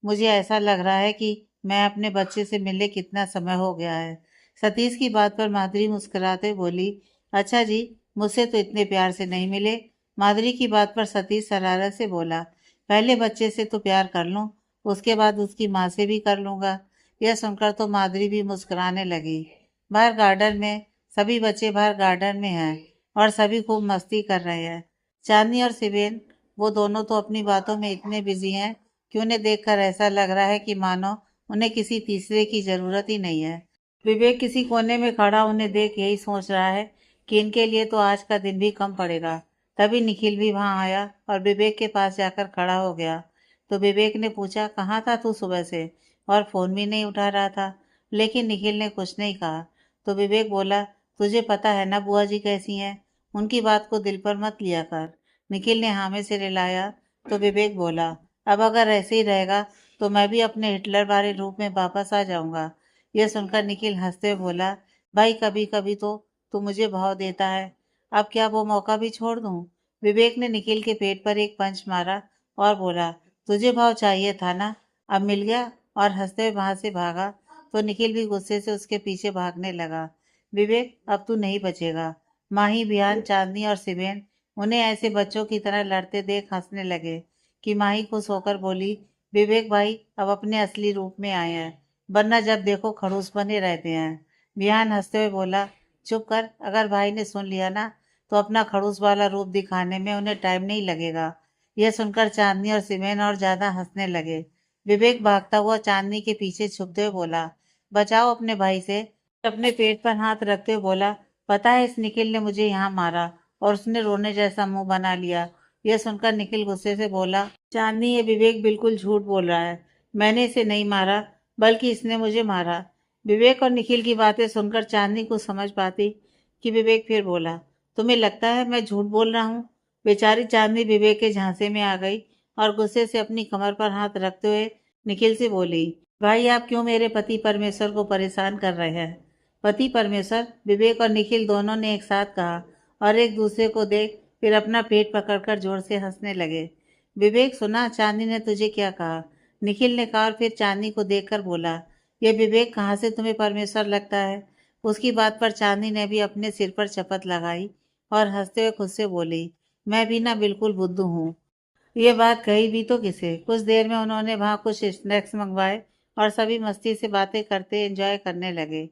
मुझे ऐसा लग रहा है कि मैं अपने बच्चे से मिले कितना समय हो गया है। सतीश की बात पर माधुरी मुस्कुराते बोली, अच्छा जी, मुझसे तो इतने प्यार से नहीं मिले। माधुरी की बात पर सतीश शरारत से बोला, पहले बच्चे से तो प्यार कर लूं, उसके बाद उसकी माँ से भी कर लूंगा। यह सुनकर तो माधुरी भी मुस्कुराने लगी। बाहर गार्डन में सभी बच्चे बाहर गार्डन में हैं और सभी खूब मस्ती कर रहे हैं। चांदनी और सिबेन, वो दोनों तो अपनी बातों में इतने बिजी हैं कि उन्हें देखकर ऐसा लग रहा है कि मानो उन्हें किसी तीसरे की जरूरत ही नहीं है। विवेक किसी कोने में खड़ा उन्हें देख यही सोच रहा है कि इनके लिए तो आज का दिन भी कम पड़ेगा। तभी निखिल भी वहां आया और विवेक के पास जाकर खड़ा हो गया। तो विवेक ने पूछा, कहाँ था तू सुबह से, और फोन भी नहीं उठा रहा था? लेकिन निखिल ने कुछ नहीं कहा। तो विवेक बोला, तुझे पता है ना बुआ जी कैसी हैं, उनकी बात को दिल पर मत लिया कर। निखिल ने हाँ में सिर हिलाया। तो विवेक बोला, अब अगर ऐसे ही रहेगा तो मैं भी अपने हिटलर वाले रूप में वापस आ जाऊंगा। यह सुनकर निखिल हंसते हुए बोला, भाई कभी कभी तो तू मुझे भाव देता है, अब क्या वो मौका भी छोड़ दूं? विवेक ने निखिल के पेट पर एक पंच मारा और बोला, तुझे भाव चाहिए था ना, अब मिल गया, और हंसते हुए वहां से भागा। तो निखिल भी गुस्से से उसके पीछे भागने लगा। विवेक, अब तू नहीं बचेगा। माही, बिहान, चांदनी और सिबेन उन्हें ऐसे बच्चों की तरह लड़ते देख हंसने लगे कि माही खुश होकर बोली, विवेक भाई अब अपने असली रूप में आए हैं, वरना जब देखो खड़ूस बने रहते हैं। बिहान हंसते हुए बोला, चुप कर, अगर भाई ने सुन लिया ना तो अपना खड़ूस वाला रूप दिखाने में उन्हें टाइम नहीं लगेगा। यह सुनकर चांदनी और सिमेन और ज्यादा हंसने लगे। विवेक भागता हुआ चांदनी के पीछे छुपते हुए बोला, बचाओ अपने भाई से। अपने पेट पर हाथ रखते हुए बोला, पता है इस निखिल ने मुझे यहाँ मारा और उसने रोने जैसा मुंह बना लिया। यह सुनकर निखिल गुस्से से बोला, चांदनी ये विवेक बिल्कुल झूठ बोल रहा है, मैंने इसे नहीं मारा बल्कि इसने मुझे मारा। विवेक और निखिल की बातें सुनकर चांदनी को समझ पाती कि विवेक फिर बोला, तुम्हें लगता है मैं झूठ बोल रहा हूँ? बेचारी चांदनी विवेक के झांसे में आ गई और गुस्से से अपनी कमर पर हाथ रखते हुए निखिल से बोली, भाई आप क्यों मेरे पति परमेश्वर को परेशान कर रहे हैं? पति परमेश्वर? विवेक और निखिल दोनों ने एक साथ कहा और एक दूसरे को देख फिर अपना पेट पकड़कर जोर से हंसने लगे। विवेक सुना चांदनी ने तुझे क्या कहा? निखिल ने कहा और फिर चांदनी को देखकर बोला, ये विवेक कहाँ से तुम्हें परमेश्वर लगता है? उसकी बात पर चांदनी ने भी अपने सिर पर चपत लगाई और हंसते हुए खुद से बोली, मैं भी ना बिल्कुल बुद्धू हूँ। ये बात कही भी तो किसे। कुछ देर में उन्होंने वहां कुछ स्नैक्स मंगवाए और सभी मस्ती से बातें करते एंजॉय करने लगे।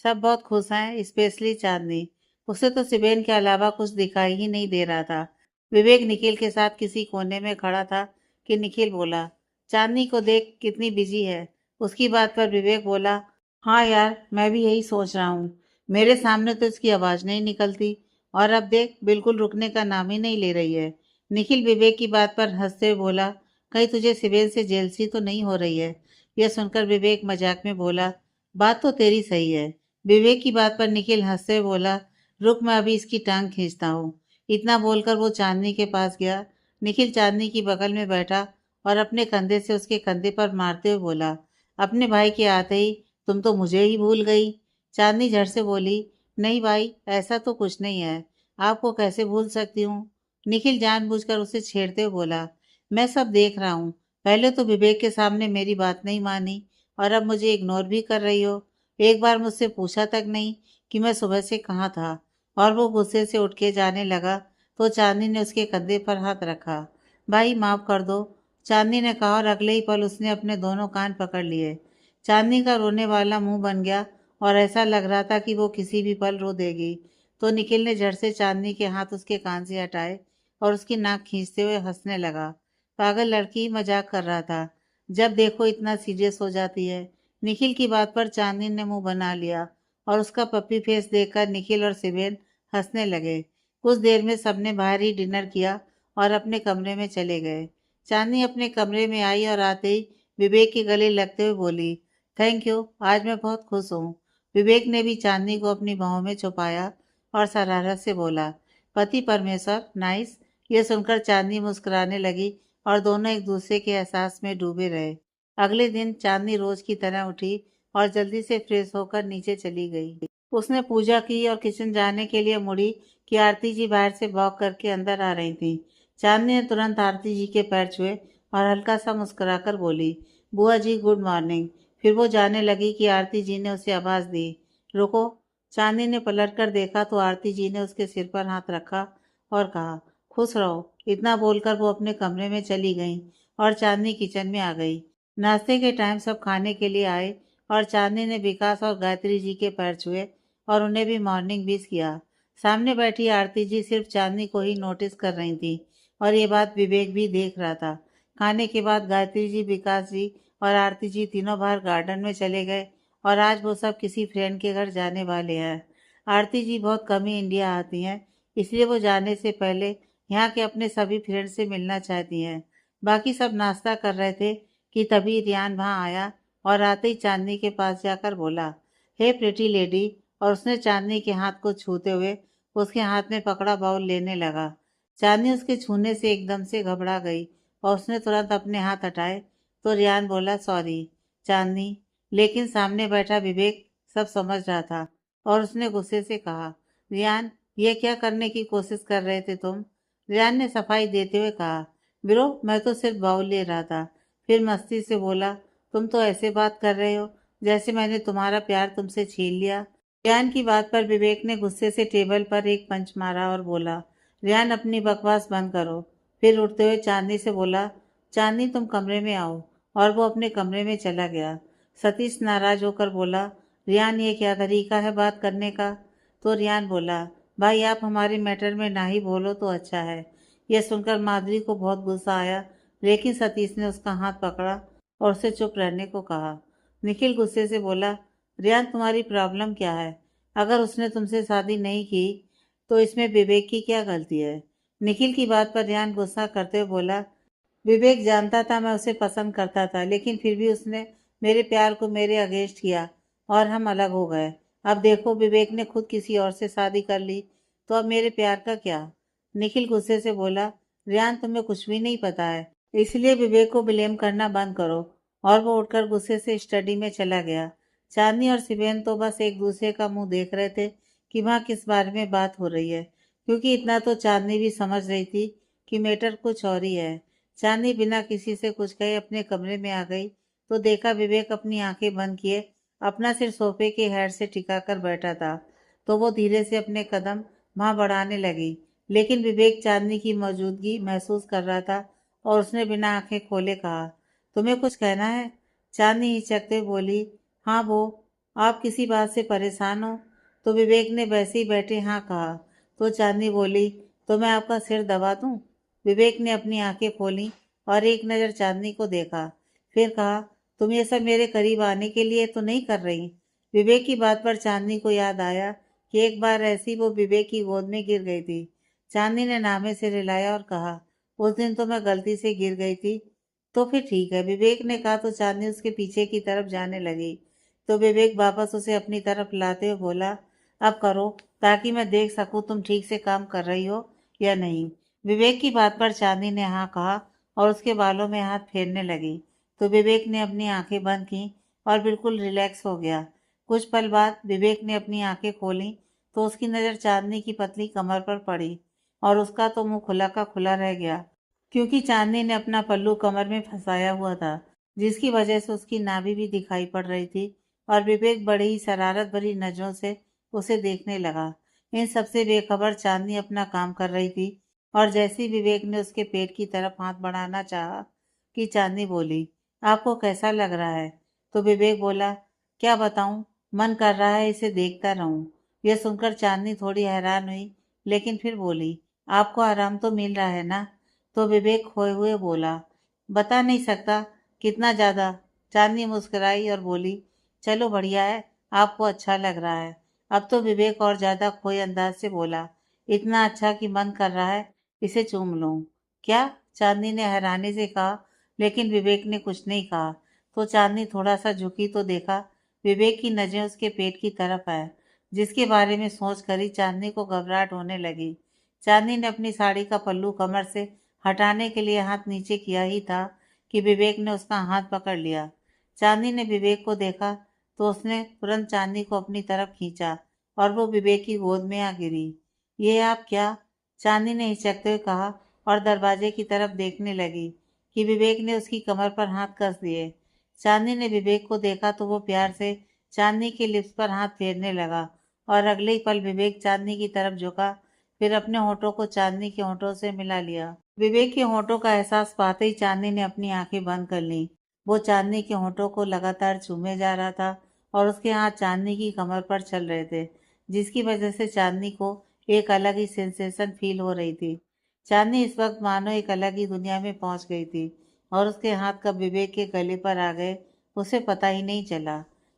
सब बहुत खुश हैं, स्पेशली चांदनी। उसे तो सिबेन के अलावा कुछ दिखाई ही नहीं दे रहा था। विवेक निखिल के साथ किसी कोने में खड़ा था कि निखिल बोला, चांदनी को देख कितनी बिजी है। उसकी बात पर विवेक बोला, हाँ यार मैं भी यही सोच रहा हूँ। मेरे सामने तो इसकी आवाज नहीं निकलती और अब देख बिल्कुल रुकने का नाम ही नहीं ले रही है। निखिल विवेक की बात पर हंसते हुए बोला, कहीं तुझे सिबेन से जेलसी तो नहीं हो रही है? यह सुनकर विवेक मजाक में बोला, बात तो तेरी सही है। विवेक की बात पर निखिल हंसते हुए बोला, रुक मैं अभी इसकी टांग खींचता हूँ। इतना बोलकर वो चांदनी के पास गया। निखिल चांदनी की बगल में बैठा और अपने कंधे से उसके कंधे पर मारते हुए बोला, अपने भाई के आते ही तुम तो मुझे ही भूल गई। चांदनी झट से बोली, नहीं भाई ऐसा तो कुछ नहीं है, आपको कैसे भूल सकती हूँ? निखिल जानबूझकर उसे छेड़ते हुए बोला, मैं सब देख रहा हूँ। पहले तो विवेक के सामने मेरी बात नहीं मानी और अब मुझे इग्नोर भी कर रही हो। एक बार मुझसे पूछा तक नहीं कि मैं सुबह से कहाँ था। और वो गुस्से से उठ के जाने लगा तो चांदनी ने उसके कंधे पर हाथ रखा। भाई माफ कर दो, चांदनी ने कहा और अगले ही पल उसने अपने दोनों कान पकड़ लिए। चांदनी का रोने वाला मुंह बन गया और ऐसा लग रहा था कि वो किसी भी पल रो देगी। तो निखिल ने झट से चांदनी के हाथ उसके कान से हटाए और उसकी नाक खींचते हुए हंसने लगा। पागल लड़की मजाक कर रहा था, जब देखो इतना सीरियस हो जाती है। निखिल की बात पर चांदनी ने मुंह बना लिया और उसका पप्पी फेस देखकर निखिल और सिबेन हंसने लगे। कुछ देर में सबने बाहर ही डिनर किया और अपने कमरे में चले गए। चांदनी अपने कमरे में आई और आते ही विवेक के गले लगते हुए बोली, थैंक यू, आज मैं बहुत खुश हूँ। विवेक ने भी चांदनी को अपनी बाहों में छुपाया और शरारत से बोला, पति परमेश्वर नाइस। ये सुनकर चांदनी मुस्कुराने लगी और दोनों एक दूसरे के एहसास में डूबे रहे। अगले दिन चांदनी रोज की तरह उठी और जल्दी से फ्रेश होकर नीचे चली गई। उसने पूजा की और किचन जाने के लिए मुड़ी कि आरती जी बाहर से वॉक करके अंदर आ रही थी। चांदनी ने तुरंत आरती जी के पैर छुए और हल्का सा मुस्कुराकर बोली, बुआ जी गुड मॉर्निंग। फिर वो जाने लगी कि आरती जी ने उसे आवाज दी, रुको। चांदनी ने पलटकर देखा तो आरती जी ने उसके सिर पर हाथ रखा और कहा, खुश रहो। इतना बोलकर वो अपने कमरे में चली गई और चांदनी किचन में आ गई। नाश्ते के टाइम सब खाने के लिए आए और चांदनी ने विकास और गायत्री जी के पैर छुए और उन्हें भी मॉर्निंग विश किया। सामने बैठी आरती जी सिर्फ चांदनी को ही नोटिस कर रही थी और ये बात विवेक भी देख रहा था। खाने के बाद गायत्री जी, विकास जी और आरती जी तीनों बाहर गार्डन में चले गए और आज वो सब किसी फ्रेंड के घर जाने वाले हैं। आरती जी बहुत कम ही इंडिया आती हैं, इसलिए वो जाने से पहले यहाँ के अपने सभी फ्रेंड से मिलना चाहती हैं। बाकी सब नाश्ता कर रहे थे कि तभी रियान वहाँ आया और आते ही चांदनी के पास जाकर बोला, हे प्रिटी लेडी, और उसने चांदनी के हाथ को छूते हुए उसके हाथ में पकड़ा बाउल लेने लगा। चांदनी उसके छूने से एकदम से घबरा गई और उसने तुरंत अपने हाथ हटाए तो रियान बोला, सॉरी चांदनी। लेकिन सामने बैठा विवेक सब समझ रहा था और उसने गुस्से से कहा, रियान ये क्या करने की कोशिश कर रहे थे तुम? रियान ने सफाई देते हुए कहा, ब्रो मैं तो सिर्फ बाउल ले रहा था। फिर मस्ती से बोला, तुम तो ऐसे बात कर रहे हो जैसे मैंने तुम्हारा प्यार तुमसे छीन लिया। रियान की बात पर विवेक ने गुस्से से टेबल पर एक पंच मारा और बोला, रियान अपनी बकवास बंद करो। फिर उठते हुए चांदनी से बोला, चांदनी तुम कमरे में आओ। और वो अपने कमरे में चला गया। सतीश नाराज होकर बोला, रियान ये क्या तरीका है बात करने का? तो रियान बोला, भाई आप हमारे मैटर में ना ही बोलो तो अच्छा है। यह सुनकर माधुरी को बहुत गुस्सा आया, लेकिन सतीश ने उसका हाथ पकड़ा और उसे चुप रहने को कहा। निखिल गुस्से से बोला, रियान तुम्हारी प्रॉब्लम क्या है? अगर उसने तुमसे शादी नहीं की तो इसमें विवेक की क्या गलती है? निखिल की बात पर रियान गुस्सा करते हुए बोला, विवेक जानता था मैं उसे पसंद करता था, लेकिन फिर भी उसने मेरे प्यार को मेरे अगेंस्ट किया और हम अलग हो गए। अब देखो विवेक ने खुद किसी और से शादी कर ली, तो अब मेरे प्यार का क्या? निखिल गुस्से से बोला, रियान तुम्हें कुछ भी नहीं पता है, इसलिए विवेक को ब्लेम करना बंद करो। और वो उठकर गुस्से से स्टडी में चला गया। चांदनी और शिवेन तो बस एक दूसरे का मुंह देख रहे थे कि वहाँ किस बारे में बात हो रही है, क्योंकि इतना तो चांदनी भी समझ रही थी कि मैटर कुछ और ही है। चांदनी बिना किसी से कुछ कहे अपने कमरे में आ गई तो देखा विवेक अपनी आंखें बंद किए अपना सिर सोफे के हेड से टिकाकर बैठा था। तो वो धीरे से अपने कदम वहां बढ़ाने लगी, लेकिन विवेक चांदनी की मौजूदगी महसूस कर रहा था और उसने बिना आंखें खोले कहा, तुम्हें कुछ कहना है? चांदनी हिचकते हुए बोली, हाँ वो, आप किसी बात से परेशान हो? तो विवेक ने वैसे ही बैठे हाँ कहा। तो चांदनी बोली, तो मैं आपका सिर दबा दूं? विवेक ने अपनी आंखें खोली और एक नज़र चांदनी को देखा, फिर कहा, तुम ये सब मेरे करीब आने के लिए तो नहीं कर रही? विवेक की बात पर चांदनी को याद आया कि एक बार ऐसी वो विवेक की गोद में गिर गई थी। चांदनी ने नामे से रिलाया और कहा, उस दिन तो मैं गलती से गिर गई थी। तो फिर ठीक है, विवेक ने कहा। तो चांदनी उसके पीछे की तरफ जाने लगी। तो विवेक वापस उसे अपनी तरफ लाते हुए बोला, अब करो, ताकि मैं देख सकूं तुम ठीक से काम कर रही हो या नहीं। विवेक की बात पर चांदनी ने हाँ कहा और उसके बालों में हाथ फेरने लगी। तो विवेक ने अपनी आंखें बंद की और बिल्कुल रिलैक्स हो गया। कुछ पल बाद विवेक ने अपनी आंखें खोली तो उसकी नज़र चांदनी की पतली कमर पर पड़ी और उसका तो मुंह खुला का खुला रह गया, क्योंकि चांदनी ने अपना पल्लू कमर में फंसाया हुआ था, जिसकी वजह से उसकी नाभि भी दिखाई पड़ रही थी। और विवेक बड़ी ही शरारत भरी नजरों से उसे देखने लगा। इन सबसे बेखबर चांदनी अपना काम कर रही थी और जैसे ही विवेक ने उसके पेट की तरफ हाथ बढ़ाना चाहा कि चांदनी बोली, आपको कैसा लग रहा है? तो विवेक बोला, क्या बताऊं, मन कर रहा है इसे देखता रहूं। यह सुनकर चांदनी थोड़ी हैरान हुई, लेकिन फिर बोली, आपको आराम तो मिल रहा है ना? तो विवेक खोए हुए बोला, बता नहीं सकता कितना ज्यादा। चांदनी मुस्कुराई और बोली, चलो बढ़िया है, आपको अच्छा लग रहा है। अब तो विवेक और ज्यादा खोए अंदाज से बोला, इतना अच्छा कि मन कर रहा है इसे चूम लूं। क्या? चांदनी ने हैरानी से कहा, लेकिन विवेक ने कुछ नहीं कहा। तो चांदनी थोड़ा सा झुकी तो देखा विवेक की नजरें उसके पेट की तरफ है, जिसके बारे में सोच कर ही चांदनी को घबराहट होने लगी। चांदनी ने अपनी साड़ी का पल्लू कमर से हटाने के लिए हाथ नीचे किया ही था कि विवेक ने उसका हाथ पकड़ लिया। चांदनी ने विवेक को देखा तो उसने तुरंत चांदनी को अपनी तरफ खींचा और वो विवेक की गोद में आ गिरी। ये आप क्या? चांदनी ने हिचकते हुए कहा और दरवाजे की तरफ देखने लगी कि विवेक ने उसकी कमर पर हाथ कस दिए। चांदनी ने विवेक को देखा तो वो प्यार से चांदनी के लिप्स पर हाथ फेरने लगा और अगले ही पल विवेक चांदनी की तरफ झुका, फिर अपने होठों को चांदनी के होठों से मिला लिया। विवेक के होठों का एहसास पाते ही चांदनी ने अपनी आंखें बंद कर लीं। वो चांदनी के होठों को लगातार चूमे जा रहा था और उसके हाथ चांदनी की कमर पर चल रहे थे, जिसकी वजह से चांदनी को एक अलग ही सेंसेशन फील हो रही थी। चांदनी इस वक्त मानो एक अलग ही दुनिया में पहुंच गई थी और उसके हाथ कब विवेक के गले पर आ गए उसे पता ही नहीं चला।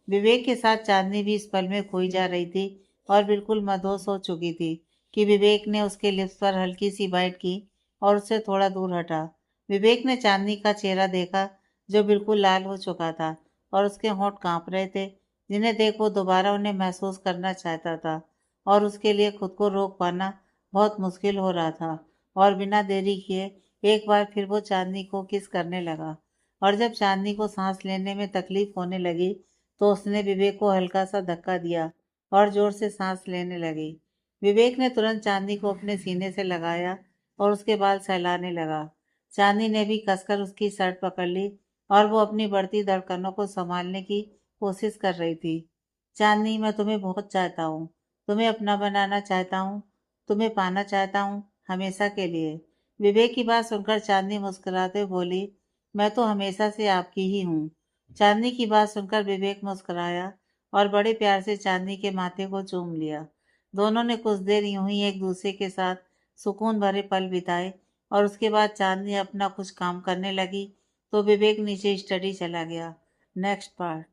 विवेक के साथ चांदनी भी इस पल में खोई जा रही थी और बिल्कुल मदहोश हो चुकी थी कि विवेक ने उसके लिप्स पर हल्की सी बाइट की और उससे थोड़ा दूर हटा। विवेक ने चांदनी का चेहरा देखा, जो बिल्कुल लाल हो चुका था और उसके होंठ कांप रहे थे, जिन्हें देख वो दोबारा उन्हें महसूस करना चाहता था और उसके लिए खुद को रोक पाना बहुत मुश्किल हो रहा था। और बिना देरी किए एक बार फिर वो चांदनी को किस करने लगा। और जब चांदनी को सांस लेने में तकलीफ होने लगी तो उसने विवेक को हल्का सा धक्का दिया और जोर से सांस लेने लगी। विवेक ने तुरंत चांदनी को अपने सीने से लगाया और उसके बाल सहलाने लगा। चांदनी ने भी कसकर उसकी शर्ट पकड़ ली और वो अपनी बढ़ती धड़कनों को संभालने की कोशिश कर रही थी। चांदनी, मैं तुम्हें बहुत चाहता हूँ, तुम्हें अपना बनाना चाहता हूँ, तुम्हें पाना चाहता हूँ, हमेशा के लिए। विवेक की बात सुनकर चांदनी मुस्कुराते हुए बोली, मैं तो हमेशा से आपकी ही हूँ। चांदनी की बात सुनकर विवेक मुस्कुराया और बड़े प्यार से चांदनी के माथे को चूम लिया। दोनों ने कुछ देर यूं ही एक दूसरे के साथ सुकून भरे पल बिताए और उसके बाद चांदनी अपना कुछ काम करने लगी तो विवेक नीचे स्टडी चला गया। Next part.